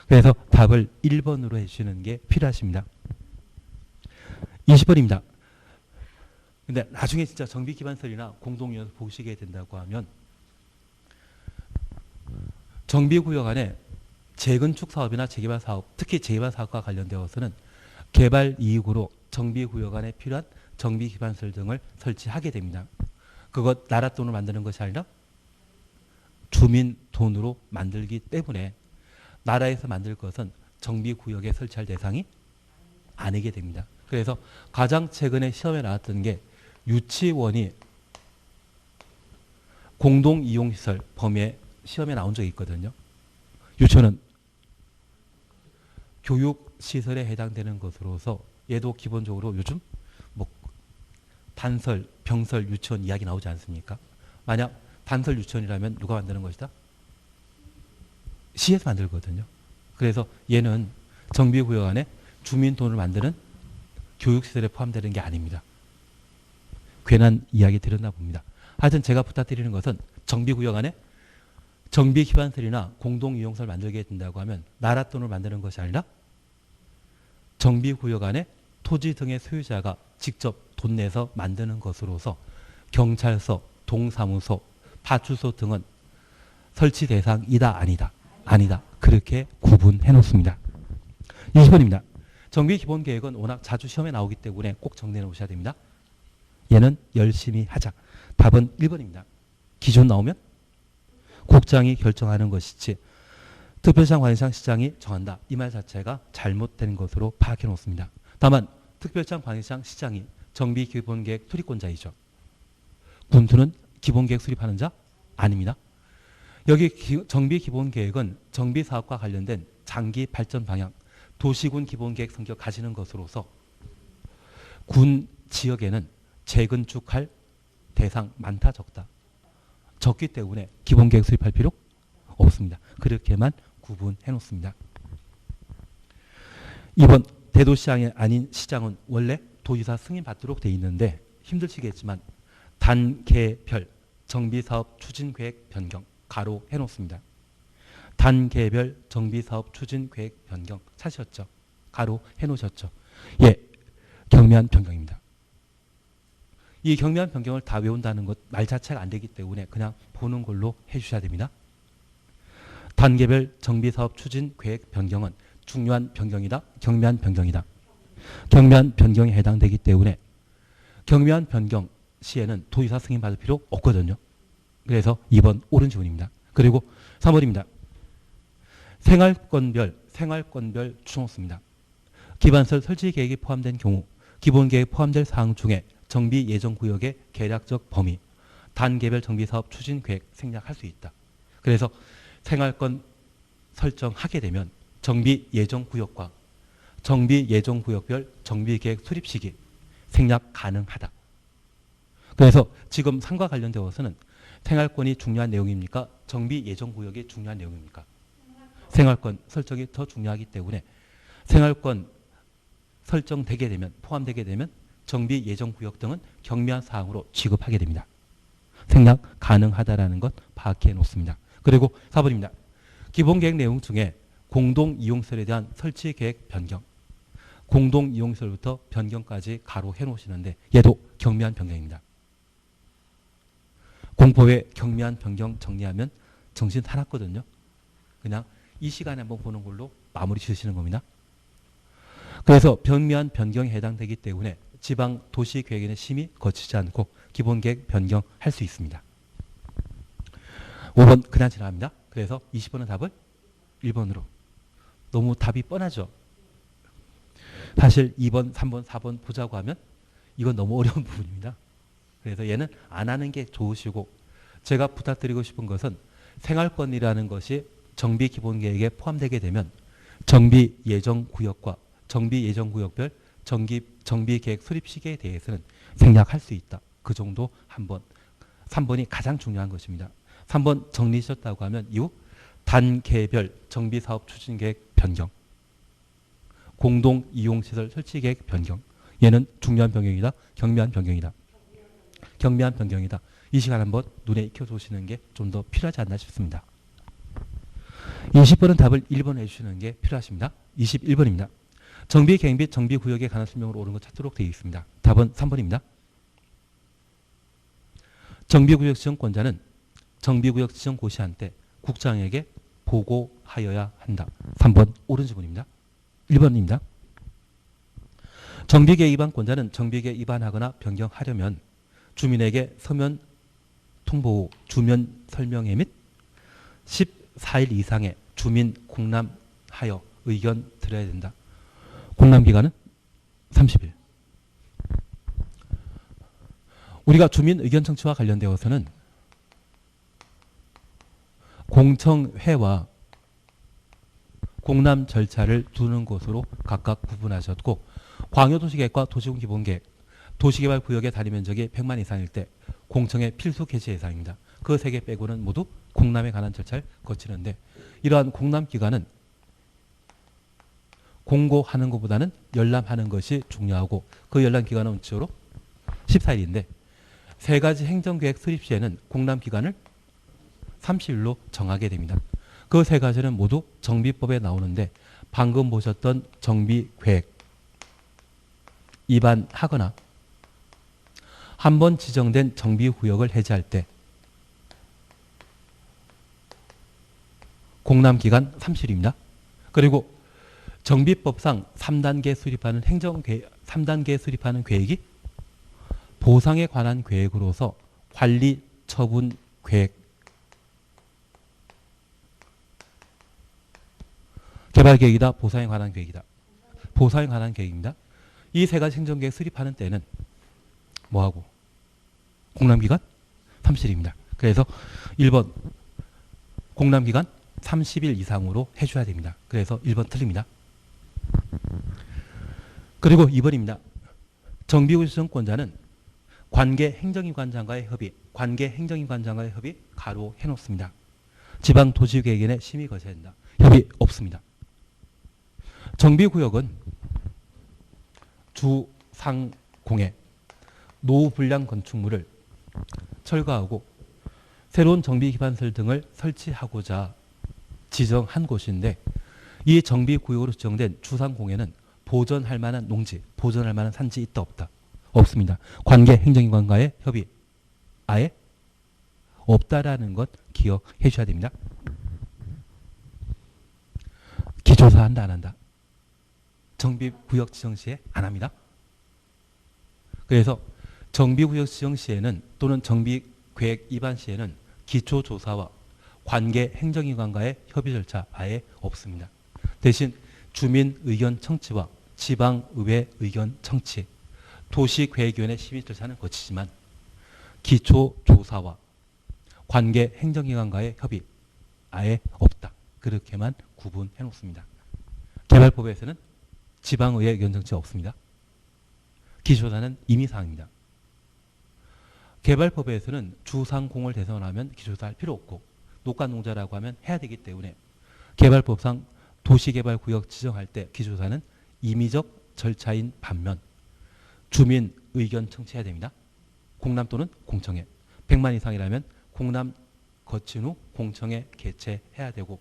그래서 답을 1번으로 해주시는 게 필요하십니다. 20번입니다. 근데 나중에 진짜 정비기반설이나 공동위원회 보시게 된다고 하면 정비구역 안에 재건축 사업이나 재개발 사업, 특히 재개발 사업과 관련되어서는 개발 이익으로 정비구역 안에 필요한 정비기반설 등을 설치하게 됩니다. 그것 나라 돈으로 만드는 것이 아니라 주민 돈으로 만들기 때문에 나라에서 만들 것은 정비구역에 설치할 대상이 아니게 됩니다. 그래서 가장 최근에 시험에 나왔던 게 유치원이 공동이용시설 범위에 시험에 나온 적이 있거든요. 유치원은 교육시설에 해당되는 것으로서 얘도 기본적으로 요즘 뭐 단설, 병설, 유치원 이야기 나오지 않습니까? 만약 단설 유치원이라면 누가 만드는 것이다? 시에서 만들거든요. 그래서 얘는 정비구역 안에 주민 돈을 만드는 교육시설에 포함되는 게 아닙니다. 괜한 이야기 드렸나 봅니다. 하여튼 제가 부탁드리는 것은 정비구역 안에 정비기반설이나 공동이용설 만들게 된다고 하면 나라 돈을 만드는 것이 아니라 정비구역 안에 토지 등의 소유자가 직접 돈 내서 만드는 것으로서 경찰서, 동사무소, 파출소 등은 설치 대상이다 아니다. 아니다. 그렇게 구분해 놓습니다. 20번입니다. 정비기본계획은 워낙 자주 시험에 나오기 때문에 꼭 정리해 놓으셔야 됩니다. 얘는 열심히 하자. 답은 1번입니다. 기존 나오면 국장이 결정하는 것이지 특별시장, 관시장, 시장이 정한다. 이 말 자체가 잘못된 것으로 파악해 놓습니다. 다만 특별시장, 관시장, 시장이 정비기본계획 수립권자이죠. 군수는 기본계획 수립하는 자 아닙니다. 여기 정비기본계획은 정비사업과 관련된 장기 발전 방향, 도시군 기본계획 성격 가지는 것으로서 군 지역에는 재건축할 대상 많다 적다. 적기 때문에 기본계획 수립할 필요 없습니다. 그렇게만 구분해 놓습니다. 2번 대도시장이 아닌 시장은 원래 도지사 승인 받도록 돼 있는데 힘드시겠지만 단계별 정비사업 추진계획 변경 가로 해놓습니다. 단계별 정비사업 추진계획 변경 찾으셨죠? 가로 해놓으셨죠? 예, 경미한 변경입니다. 이 경미한 변경을 다 외운다는 것 말 자체가 안 되기 때문에 그냥 보는 걸로 해주셔야 됩니다. 단계별 정비사업 추진계획 변경은 중요한 변경이다, 경미한 변경이다. 경미한 변경에 해당되기 때문에 경미한 변경 시에는 도지사 승인 받을 필요 없거든요. 그래서 2번 옳은 지문입니다. 그리고 3번입니다. 생활권별 추정수입니다. 기반설 설치 계획이 포함된 경우 기본계획 포함될 사항 중에 정비 예정구역의 계략적 범위, 단계별 정비사업 추진계획 생략할 수 있다. 그래서 생활권 설정하게 되면 정비 예정구역과 정비 예정구역별 정비계획 수립 시기 생략 가능하다. 그래서 지금 상과 관련되어서는 생활권이 중요한 내용입니까? 정비 예정구역이 중요한 내용입니까? 생활권 설정이 더 중요하기 때문에 생활권 설정되게 되면 포함되게 되면 정비 예정구역 등은 경미한 사항으로 취급하게 됩니다. 생략 가능하다라는 것 파악해 놓습니다. 그리고 4번입니다. 기본계획 내용 중에 공동이용설에 대한 설치계획 변경, 공동이용설부터 변경까지 가로 해놓으시는데 얘도 경미한 변경입니다. 공포의 경미한 변경 정리하면 정신 사납거든요. 그냥 이 시간에 한번 보는 걸로 마무리 지으시는 겁니다. 그래서 경미한 변경에 해당되기 때문에 지방 도시계획에는 심의 거치지 않고 기본계획 변경할 수 있습니다. 5번 그냥 지나갑니다. 그래서 20번은 답을 1번으로. 너무 답이 뻔하죠. 사실 2번, 3번, 4번 보자고 하면 이건 너무 어려운 부분입니다. 그래서 얘는 안 하는 게 좋으시고 제가 부탁드리고 싶은 것은 생활권이라는 것이 정비기본계획에 포함되게 되면 정비예정구역과 정비예정구역별 정비계획 수립 시기에 대해서는 생략할 수 있다. 그 정도 한번 3번이 가장 중요한 것입니다. 3번 정리하셨다고 하면 이후 단계별 정비사업 추진계획 변경, 공동이용시설 설치계획 변경 얘는 중요한 변경이다. 경미한 변경이다. 경미한 변경이다. 이 시간 한번 눈에 익혀두시는 게 좀 더 필요하지 않나 싶습니다. 20번은 답을 1번 해주시는 게 필요하십니다. 21번입니다. 정비계획 및 정비구역에 관한 설명으로 옳은 것 찾도록 되어 있습니다. 답은 3번입니다. 정비구역 지정권자는 정비구역 지정 고시한 때 국장에게 보고하여야 한다. 3번 옳은 지문입니다. 1번입니다. 정비계획 위반권자는 정비계획 위반하거나 변경하려면 주민에게 서면 통보 후 주민 설명회 및 14일 이상의 주민 공람하여 의견 드려야 된다. 공람기간은 30일. 우리가 주민 의견 청취와 관련되어서는 공청회와 공람 절차를 두는 것으로 각각 구분하셨고 광역도시계획과 도시군기본계획, 도시개발구역의 단위 면적이 100만 이상일 때 공청의 필수 개시 예상입니다. 그 세 개 빼고는 모두 공람에 관한 절차를 거치는데 이러한 공람 기간은 공고하는 것보다는 열람하는 것이 중요하고 그 열람 기간은 원칙적으로 14일인데 세 가지 행정계획 수립 시에는 공람 기간을 30일로 정하게 됩니다. 그 세 가지는 모두 정비법에 나오는데 방금 보셨던 정비계획 위반하거나 한 번 지정된 정비구역을 해제할 때 공람기간 30일입니다. 그리고 정비법상 3단계 수립하는 행정계획, 3단계 수립하는 계획이 보상에 관한 계획으로서 관리 처분 계획, 개발계획이다, 보상에 관한 계획이다. 보상에 관한 계획입니다. 이 세 가지 행정계획 수립하는 때는 뭐하고? 공람기간 30일입니다. 그래서 1번 공람기간 30일 이상으로 해줘야 됩니다. 그래서 1번 틀립니다. 그리고 2번입니다. 정비구역 지정권자는 관계 행정기관장과의 협의, 관계 행정기관장과의 협의 가로 해놓습니다. 지방도시계획위원회 심의 거쳐야 된다. 협의 없습니다. 정비구역은 주상공해 노후불량 건축물을 철거하고 새로운 정비기반설 등을 설치하고자 지정한 곳인데 이 정비구역으로 지정된 주상공해는 보존할 만한 농지, 보존할 만한 산지 있다 없다? 없습니다. 관계 행정기관과의 협의 아예 없다라는 것 기억해 주셔야 됩니다. 기조사 한다 안 한다? 정비구역 지정 시에 안 합니다. 그래서 정비구역 지정 시에는 또는 정비계획 위반 시에는 기초조사와 관계 행정기관과의 협의 절차 아예 없습니다. 대신 주민 의견 청취와 지방의회 의견 청취, 도시계획위원회 심의 절차는 거치지만 기초조사와 관계 행정기관과의 협의 아예 없다. 그렇게만 구분해 놓습니다. 개발법에서는 지방의회 의견 청취 없습니다. 기초조사는 임의사항입니다. 개발법에서는 주상공을 대선하면 기초조사할 필요 없고 녹가농자라고 하면 해야 되기 때문에 개발법상 도시개발구역 지정할 때 기초조사는 임의적 절차인 반면 주민 의견 청취해야 됩니다. 공람 또는 공청회 100만 이상이라면 공람 거친 후 공청회 개최해야 되고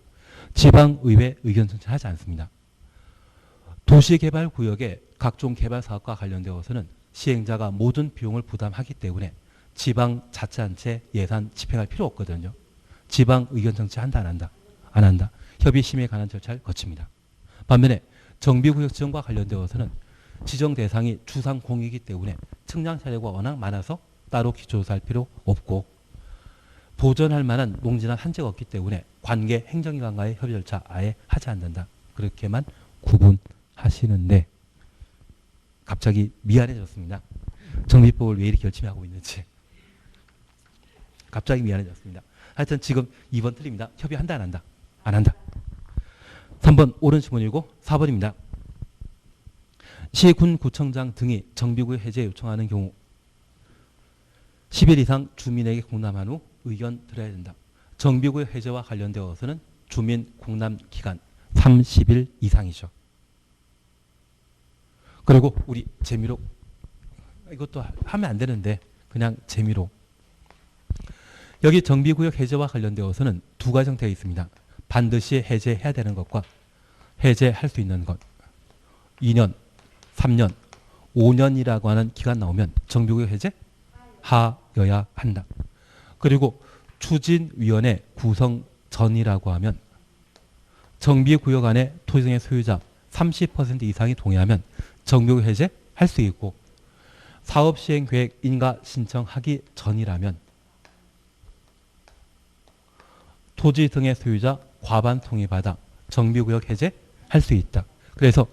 지방의회 의견 청취하지 않습니다. 도시개발구역의 각종 개발사업과 관련되어서는 시행자가 모든 비용을 부담하기 때문에 지방자치단체 예산 집행할 필요 없거든요. 지방 의견 청취한다 안 한다? 안 한다. 협의 심의에 관한 절차를 거칩니다. 반면에 정비구역 지정과 관련되어서는 지정 대상이 주상공이기 때문에 측량 사례가 워낙 많아서 따로 기초조사할 필요 없고 보존할 만한 농지나 산지가 없기 때문에 관계 행정기관과의 협의 절차 아예 하지 않는다. 그렇게만 구분하시는데 갑자기 미안해졌습니다. 정비법을 왜 이렇게 열심히 하고 있는지 갑자기 미안해졌습니다. 하여튼 지금 2번 틀립니다. 협의한다 안 한다? 안 한다. 3번 옳은 질문이고 4번입니다. 시, 군, 구청장 등이 정비구역 해제 요청하는 경우 10일 이상 주민에게 공람한 후 의견 드려야 된다. 정비구역 해제와 관련되어서는 주민 공람 기간 30일 이상이죠. 그리고 우리 재미로 이것도 하면 안 되는데 그냥 재미로 여기 정비구역 해제와 관련되어서는 두 가지 형태가 있습니다. 반드시 해제해야 되는 것과 해제할 수 있는 것. 2년, 3년, 5년이라고 하는 기간 나오면 정비구역 해제 하여야 한다. 그리고 추진위원회 구성 전이라고 하면 정비구역 안에 토지등의 소유자 30% 이상이 동의하면 정비구역 해제 할 수 있고 사업시행계획 인가 신청하기 전이라면 토지 등의 소유자 과반 동의받아 정비구역 해제 할 수 있다. 그래서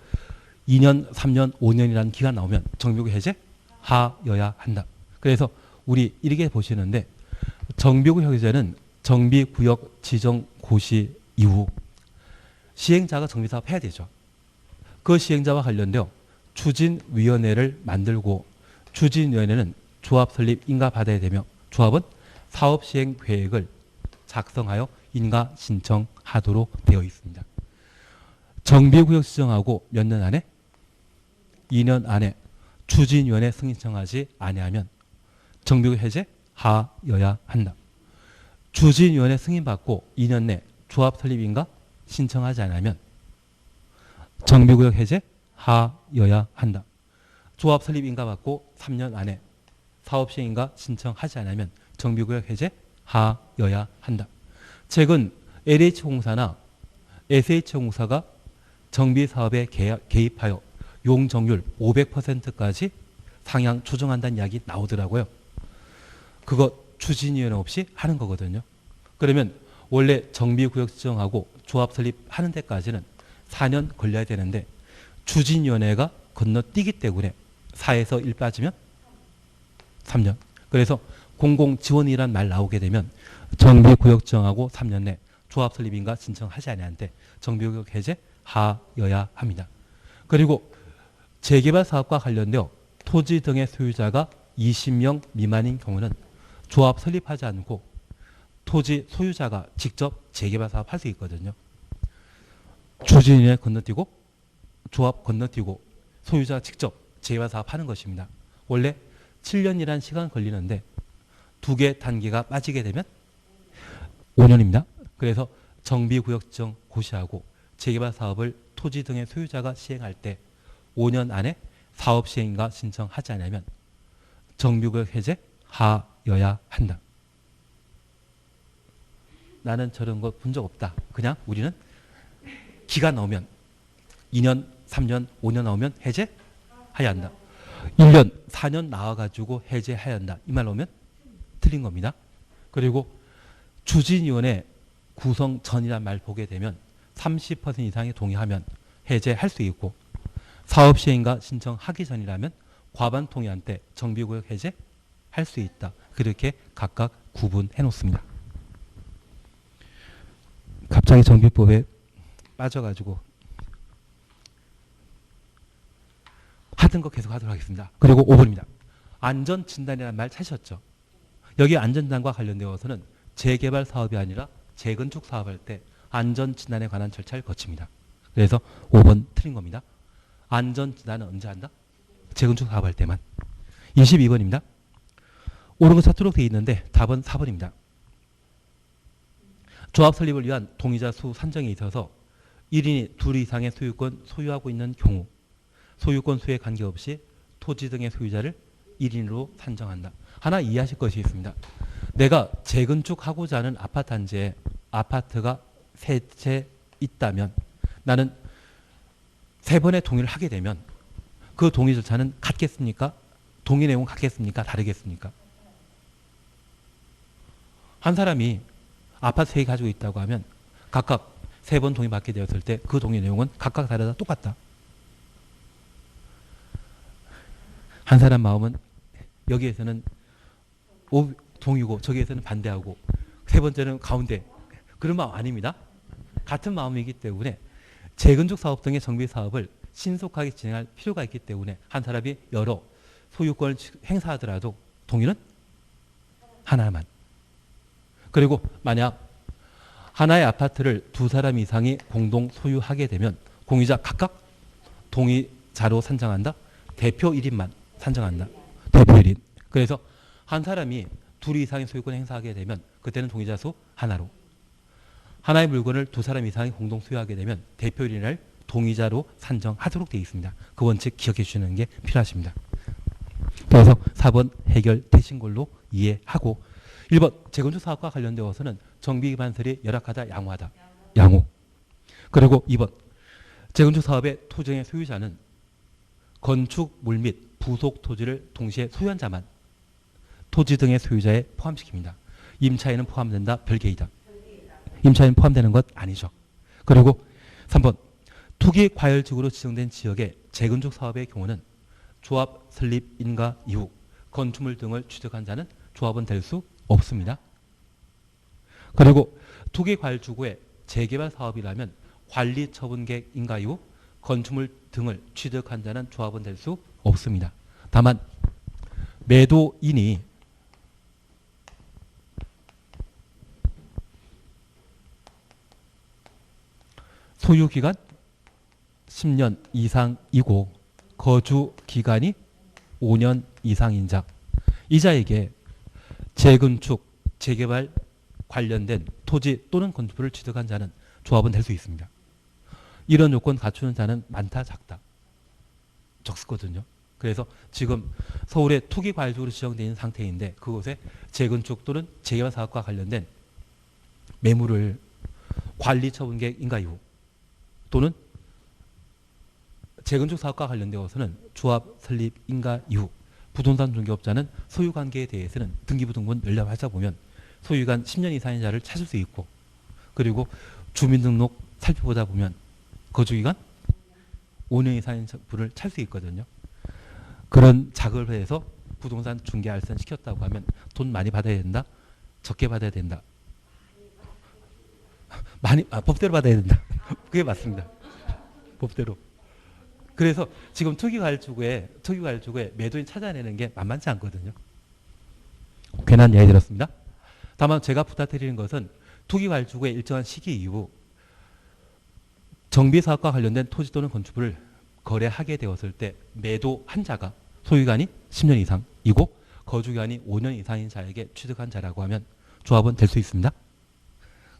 2년, 3년, 5년이라는 기간 나오면 정비구역 해제 하여야 한다. 그래서 우리 이렇게 보시는데 정비구역 해제는 정비구역 지정 고시 이후 시행자가 정비사업 해야 되죠. 그 시행자와 관련되어 추진위원회를 만들고 추진위원회는 조합 설립 인가 받아야 되며 조합은 사업 시행 계획을 작성하여 인가 신청하도록 되어 있습니다. 정비구역 지정하고 몇 년 안에? 2년 안에 추진위원회 승인 신청하지 아니하면 정비구역 해제 하여야 한다. 추진위원회 승인받고 2년 내 조합 설립인가 신청하지 않으면 정비구역 해제 하여야 한다. 조합 설립인가 받고 3년 안에 사업시행인가 신청하지 않으면 정비구역 해제 하여야 한다. 최근 LH공사나 SH공사가 정비사업에 개입하여 용적률 500%까지 상향 조정한다는 이야기 나오더라고요. 그거 추진위원회 없이 하는 거거든요. 그러면 원래 정비구역 지정하고 조합 설립하는 데까지는 4년 걸려야 되는데 추진위원회가 건너뛰기 때문에 4에서 1 빠지면 3년. 그래서 공공지원이란 말 나오게 되면 정비구역 지정하고 3년 내 조합 설립인가 신청하지 않는데 정비구역 해제 하여야 합니다. 그리고 재개발 사업과 관련되어 토지 등의 소유자가 20명 미만인 경우는 조합 설립하지 않고 토지 소유자가 직접 재개발 사업 할 수 있거든요. 추진위원회 건너뛰고 조합 건너뛰고 소유자가 직접 재개발 사업 하는 것입니다. 원래 7년이라는 시간 걸리는데 두 개 단계가 빠지게 되면 5년입니다. 그래서 정비구역 지정 고시하고 재개발 사업을 토지 등의 소유자가 시행할 때 5년 안에 사업 시행인가 신청하지 않으면 정비구역 해제 하여야 한다. 나는 저런 거 본 적 없다. 그냥 우리는 기간 나오면 2년, 3년, 5년 나오면 해제해야 한다. 1년, 4년 나와가지고 해제해야 한다. 이 말 나오면 틀린 겁니다. 그리고 추진위원회 구성 전이란 말 보게 되면 30% 이상이 동의하면 해제할 수 있고 사업 시행인가 신청하기 전이라면 과반 동의한 때 정비구역 해제할 수 있다. 그렇게 각각 구분해 놓습니다. 갑자기 정비법에 빠져가지고 하던 거 계속 하도록 하겠습니다. 그리고 5번입니다. 안전진단이라는 말 찾으셨죠? 여기 안전진단과 관련되어서는 재개발 사업이 아니라 재건축 사업할 때 안전진단에 관한 절차를 거칩니다. 그래서 5번 틀린 겁니다. 안전진단은 언제 한다? 재건축 사업할 때만. 22번입니다. 옳은 거 찾도록 되어 있는데 답은 4번입니다. 조합 설립을 위한 동의자 수 산정에 있어서 1인이 2 이상의 소유권 소유하고 있는 경우 소유권 수에 관계없이 토지 등의 소유자를 1인으로 산정한다. 하나 이해하실 것이 있습니다. 내가 재건축하고자 하는 아파트 단지에 아파트가 세 채 있다면 나는 3번의 동의를 하게 되면 그 동의 절차는 같겠습니까? 동의 내용은 같겠습니까? 다르겠습니까? 한 사람이 아파트 3개 가지고 있다고 하면 각각 3번 동의 받게 되었을 때 그 동의 내용은 각각 다르다 똑같다. 한 사람 마음은 여기에서는 동의고 저기에서는 반대하고 세 번째는 가운데 그런 마음 아닙니다. 같은 마음이기 때문에 재건축 사업 등의 정비 사업을 신속하게 진행할 필요가 있기 때문에 한 사람이 여러 소유권을 행사하더라도 동의는 하나만. 그리고 만약 하나의 아파트를 2사람 이상이 공동 소유하게 되면 공유자 각각 동의자로 산정한다. 대표 1인만 산정한다. 대표 1인. 그래서 한 사람이 2 이상의 소유권 행사하게 되면 그때는 동의자 수 하나로. 하나의 물건을 2사람 이상이 공동 소유하게 되면 대표 1인을 동의자로 산정하도록 되어 있습니다. 그 원칙 기억해 주시는 게 필요하십니다. 그래서 4번 해결되신 걸로 이해하고 1번 재건축 사업과 관련되어서는 정비기반설이 열악하다 양호하다. 양호. 그리고 2번 재건축 사업의 토지의 소유자는 건축물 및 부속 토지를 동시에 소유한 자만 토지 등의 소유자에 포함시킵니다. 임차인은 포함된다. 별개이다. 임차인 포함되는 것 아니죠. 그리고 3번 투기 과열지구로 지정된 지역의 재건축 사업의 경우는 조합 설립 인가 이후 건축물 등을 취득한 자는 조합은 될 수 없습니다. 그리고 투기 과열지구의 재개발 사업이라면 관리 처분 계획 인가 이후 건축물 등을 취득한 자는 조합은 될 수 없습니다. 다만 매도인이 소유기간 10년 이상이고 거주 기간이 5년 이상인 자, 이 자에게 재건축, 재개발 관련된 토지 또는 건축물을 취득한 자는 조합원 될 수 있습니다. 이런 요건 갖추는 자는 많다, 작다? 적거든요. 그래서 지금 서울의 투기과열지구로 지정되어 있는 상태인데 그곳에 재건축 또는 재개발 사업과 관련된 매물을 관리처분계획 인가 이후 또는 재건축 사업과 관련되어서는 조합 설립 인가 이후 부동산 중개업자는 소유관계에 대해서는 등기부등본 열람하자 보면 소유기간 10년 이상인 자를 찾을 수 있고, 그리고 주민등록 살펴보다 보면 거주기간 5년 이상인 분을 찾을 수 있거든요. 그런 작업을 해서 부동산 중개 알선 시켰다고 하면 돈 많이 받아야 된다? 적게 받아야 된다? 많이, 법대로 받아야 된다. 그게 맞습니다. 법대로. 그래서 지금 투기과열지구에 매도인 찾아내는 게 만만치 않거든요. 괜한 이야기 들었습니다. 다만 제가 부탁드리는 것은 투기과열지구의 일정한 시기 이후 정비사업과 관련된 토지 또는 건축물을 거래하게 되었을 때 매도한 자가 소유기간이 10년 이상이고 거주기간이 5년 이상인 자에게 취득한 자라고 하면 조합은 될 수 있습니다.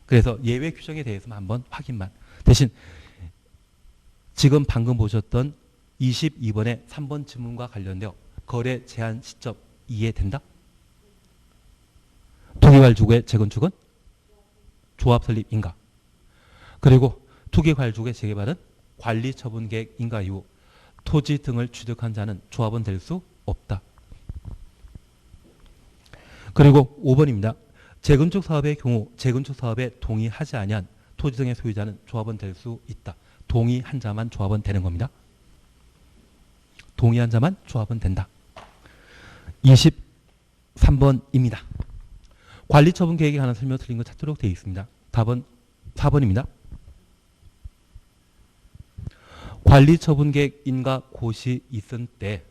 그래서 예외 규정에 대해서만 한번 확인만. 대신 지금 방금 보셨던 22번의 3번 질문과 관련되어 거래 제한 시점 이해된다? 투기과열지구의 재건축은 조합 설립 인가. 그리고 투기과열지구의 재개발은 관리처분계획 인가 이후 토지 등을 취득한 자는 조합원 될 수 없다. 그리고 5번입니다. 재건축 사업의 경우 재건축 사업에 동의하지 아니한 토지 등의 소유자는 조합원 될 수 있다. 동의한 자만 조합원 되는 겁니다. 동의한 자만 조합원 된다. 23번입니다. 관리처분 계획에 관한 설명 틀린 거 찾도록 되어 있습니다. 답은 4번입니다. 관리처분 계획 인가 고시 있을 때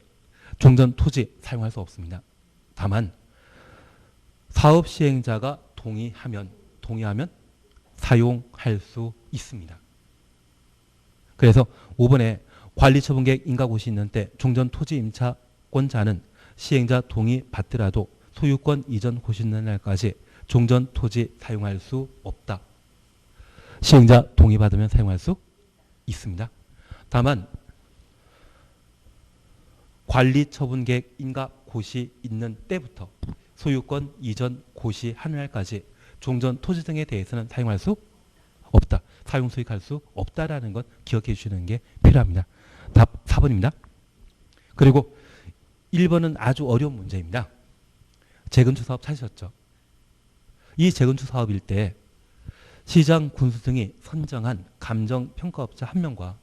종전 토지 사용할 수 없습니다. 다만 사업 시행자가 동의하면 사용할 수 있습니다. 그래서 5번에 관리처분 계획 인가 고시 있는 때 종전 토지 임차권자는 시행자 동의 받더라도 소유권 이전 고시 있는 날까지 종전 토지 사용할 수 없다. 시행자 동의 받으면 사용할 수 있습니다. 다만 관리처분 계획 인가 고시 있는 때부터 소유권 이전 고시 한 날까지 종전 토지 등에 대해서는 사용할 수 없다. 사용 수익할 수 없다라는 것 기억해 주시는 게 필요합니다. 답 4번입니다. 그리고 1번은 아주 어려운 문제입니다. 재건축 사업 찾으셨죠? 이 재건축 사업일 때 시장 군수 등이 선정한 감정평가업자 1명과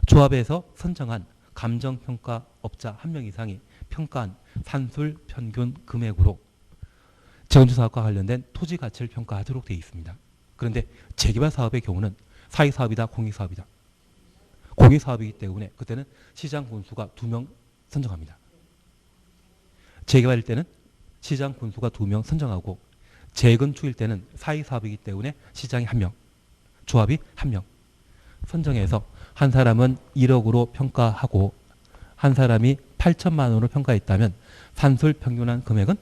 조합에서 선정한 감정평가업자 1명 이상이 평가한 산술 평균 금액으로 재건축 사업과 관련된 토지 가치를 평가하도록 되어 있습니다. 그런데 재개발 사업의 경우는 사익사업이다, 공익사업이다. 공익사업이기 때문에 그때는 시장 군수가 2명 선정합니다. 재개발일 때는 시장 군수가 2명 선정하고 재건축일 때는 사익사업이기 때문에 시장이 1명, 조합이 1명 선정해서 한 사람은 1억으로 평가하고 한 사람이 8천만 원으로 평가했다면 산술 평균한 금액은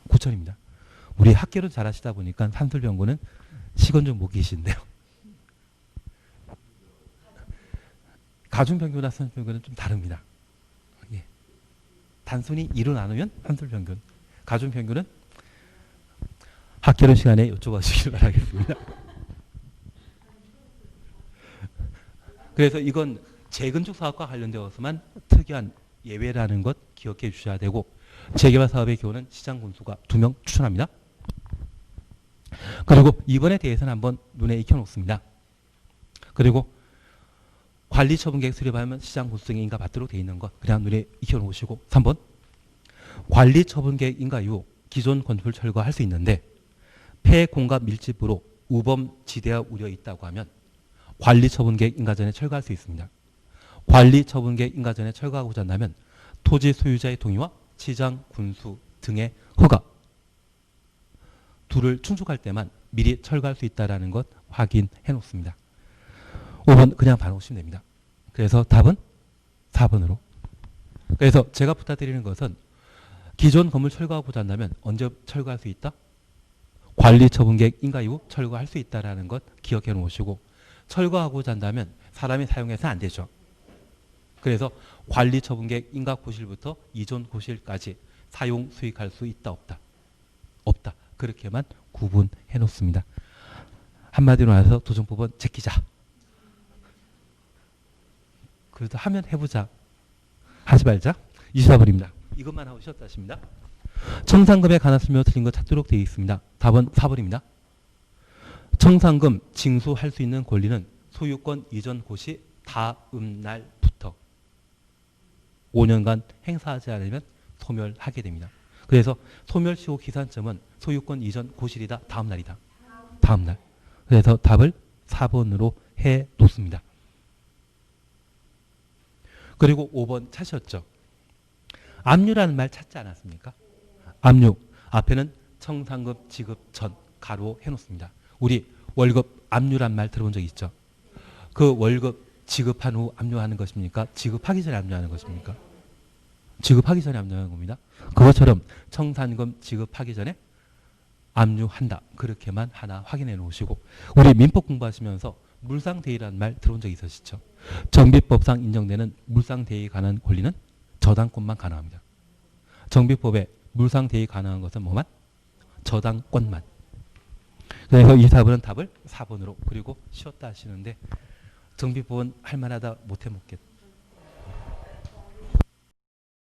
9천입니다. 우리 학계로 잘하시다 보니까 산술 평균은 시건 좀 못 계신데요. 가중 평균과 산술 평균은 좀 다릅니다. 예. 단순히 2로 나누면 산술 평균, 가중 평균은 학계론 시간에 여쭤봐 주시길 바라겠습니다. 그래서 이건 재건축 사업과 관련되어서만 특이한 예외라는 것 기억해 주셔야 되고 재개발 사업의 경우는 시장 군수가 2명 추천합니다. 그리고 2번에 대해서는 한번 눈에 익혀놓습니다. 그리고 관리처분계획 수립하면 시장 군수 등의 인가 받도록 되어 있는 것 그냥 눈에 익혀놓으시고 3번 관리처분계획 인가 이후 기존 건축을 철거할 수 있는데 폐공갑 밀집으로 우범 지대화 우려 있다고 하면 관리처분계획 인가 전에 철거할 수 있습니다. 관리처분계획 인가 전에 철거하고자 한다면 토지 소유자의 동의와 시장, 군수 등의 허가 둘을 충족할 때만 미리 철거할 수 있다는 것 확인해 놓습니다. 5번 그냥 반응하시면 됩니다. 그래서 답은 4번으로. 그래서 제가 부탁드리는 것은 기존 건물 철거하고자 한다면 언제 철거할 수 있다? 관리처분계획 인가 이후 철거할 수 있다는 것 기억해 놓으시고, 철거하고자 한다면 사람이 사용해서 안 되죠. 그래서 관리처분계획 인가 고실부터 이전 고실까지 사용 수익할 수 있다 없다? 없다. 그렇게만 구분해 놓습니다. 한마디로 말해서 도정법은 제끼자. 그래도 하면 해보자. 하지 말자. 24번입니다. 이것만 하고 쉬었다 하십니다. 청산금에 관한 설명 틀린 거 찾도록 되어 있습니다. 답은 4번입니다. 청산금 징수할 수 있는 권리는 소유권 이전 고시 다음 날부터 5년간 행사하지 않으면 소멸하게 됩니다. 그래서 소멸시효 기산점은 소유권 이전 고실이다, 다음 날이다. 다음 날. 그래서 답을 4번으로 해 놓습니다. 그리고 5번 찾으셨죠? 압류라는 말 찾지 않았습니까? 압류. 앞에는 청산금 지급 전 가로 해놓습니다. 우리 월급 압류란 말 들어본 적 있죠? 그 월급 지급한 후 압류하는 것입니까? 지급하기 전에 압류하는 것입니까? 지급하기 전에 압류하는 겁니다. 그것처럼 청산금 지급하기 전에 압류한다. 그렇게만 하나 확인해 놓으시고, 우리 민법 공부하시면서 물상대의라는 말 들어본 적 있으시죠? 정비법상 인정되는 물상대의에 관한 권리는 저당권만 가능합니다. 정비법에 물상대의 가능한 것은 뭐만? 저당권만. 그래서 이 답은 답을 4번으로. 그리고 쉬었다 하시는데 정비법은 할만하다 못해 먹겠다.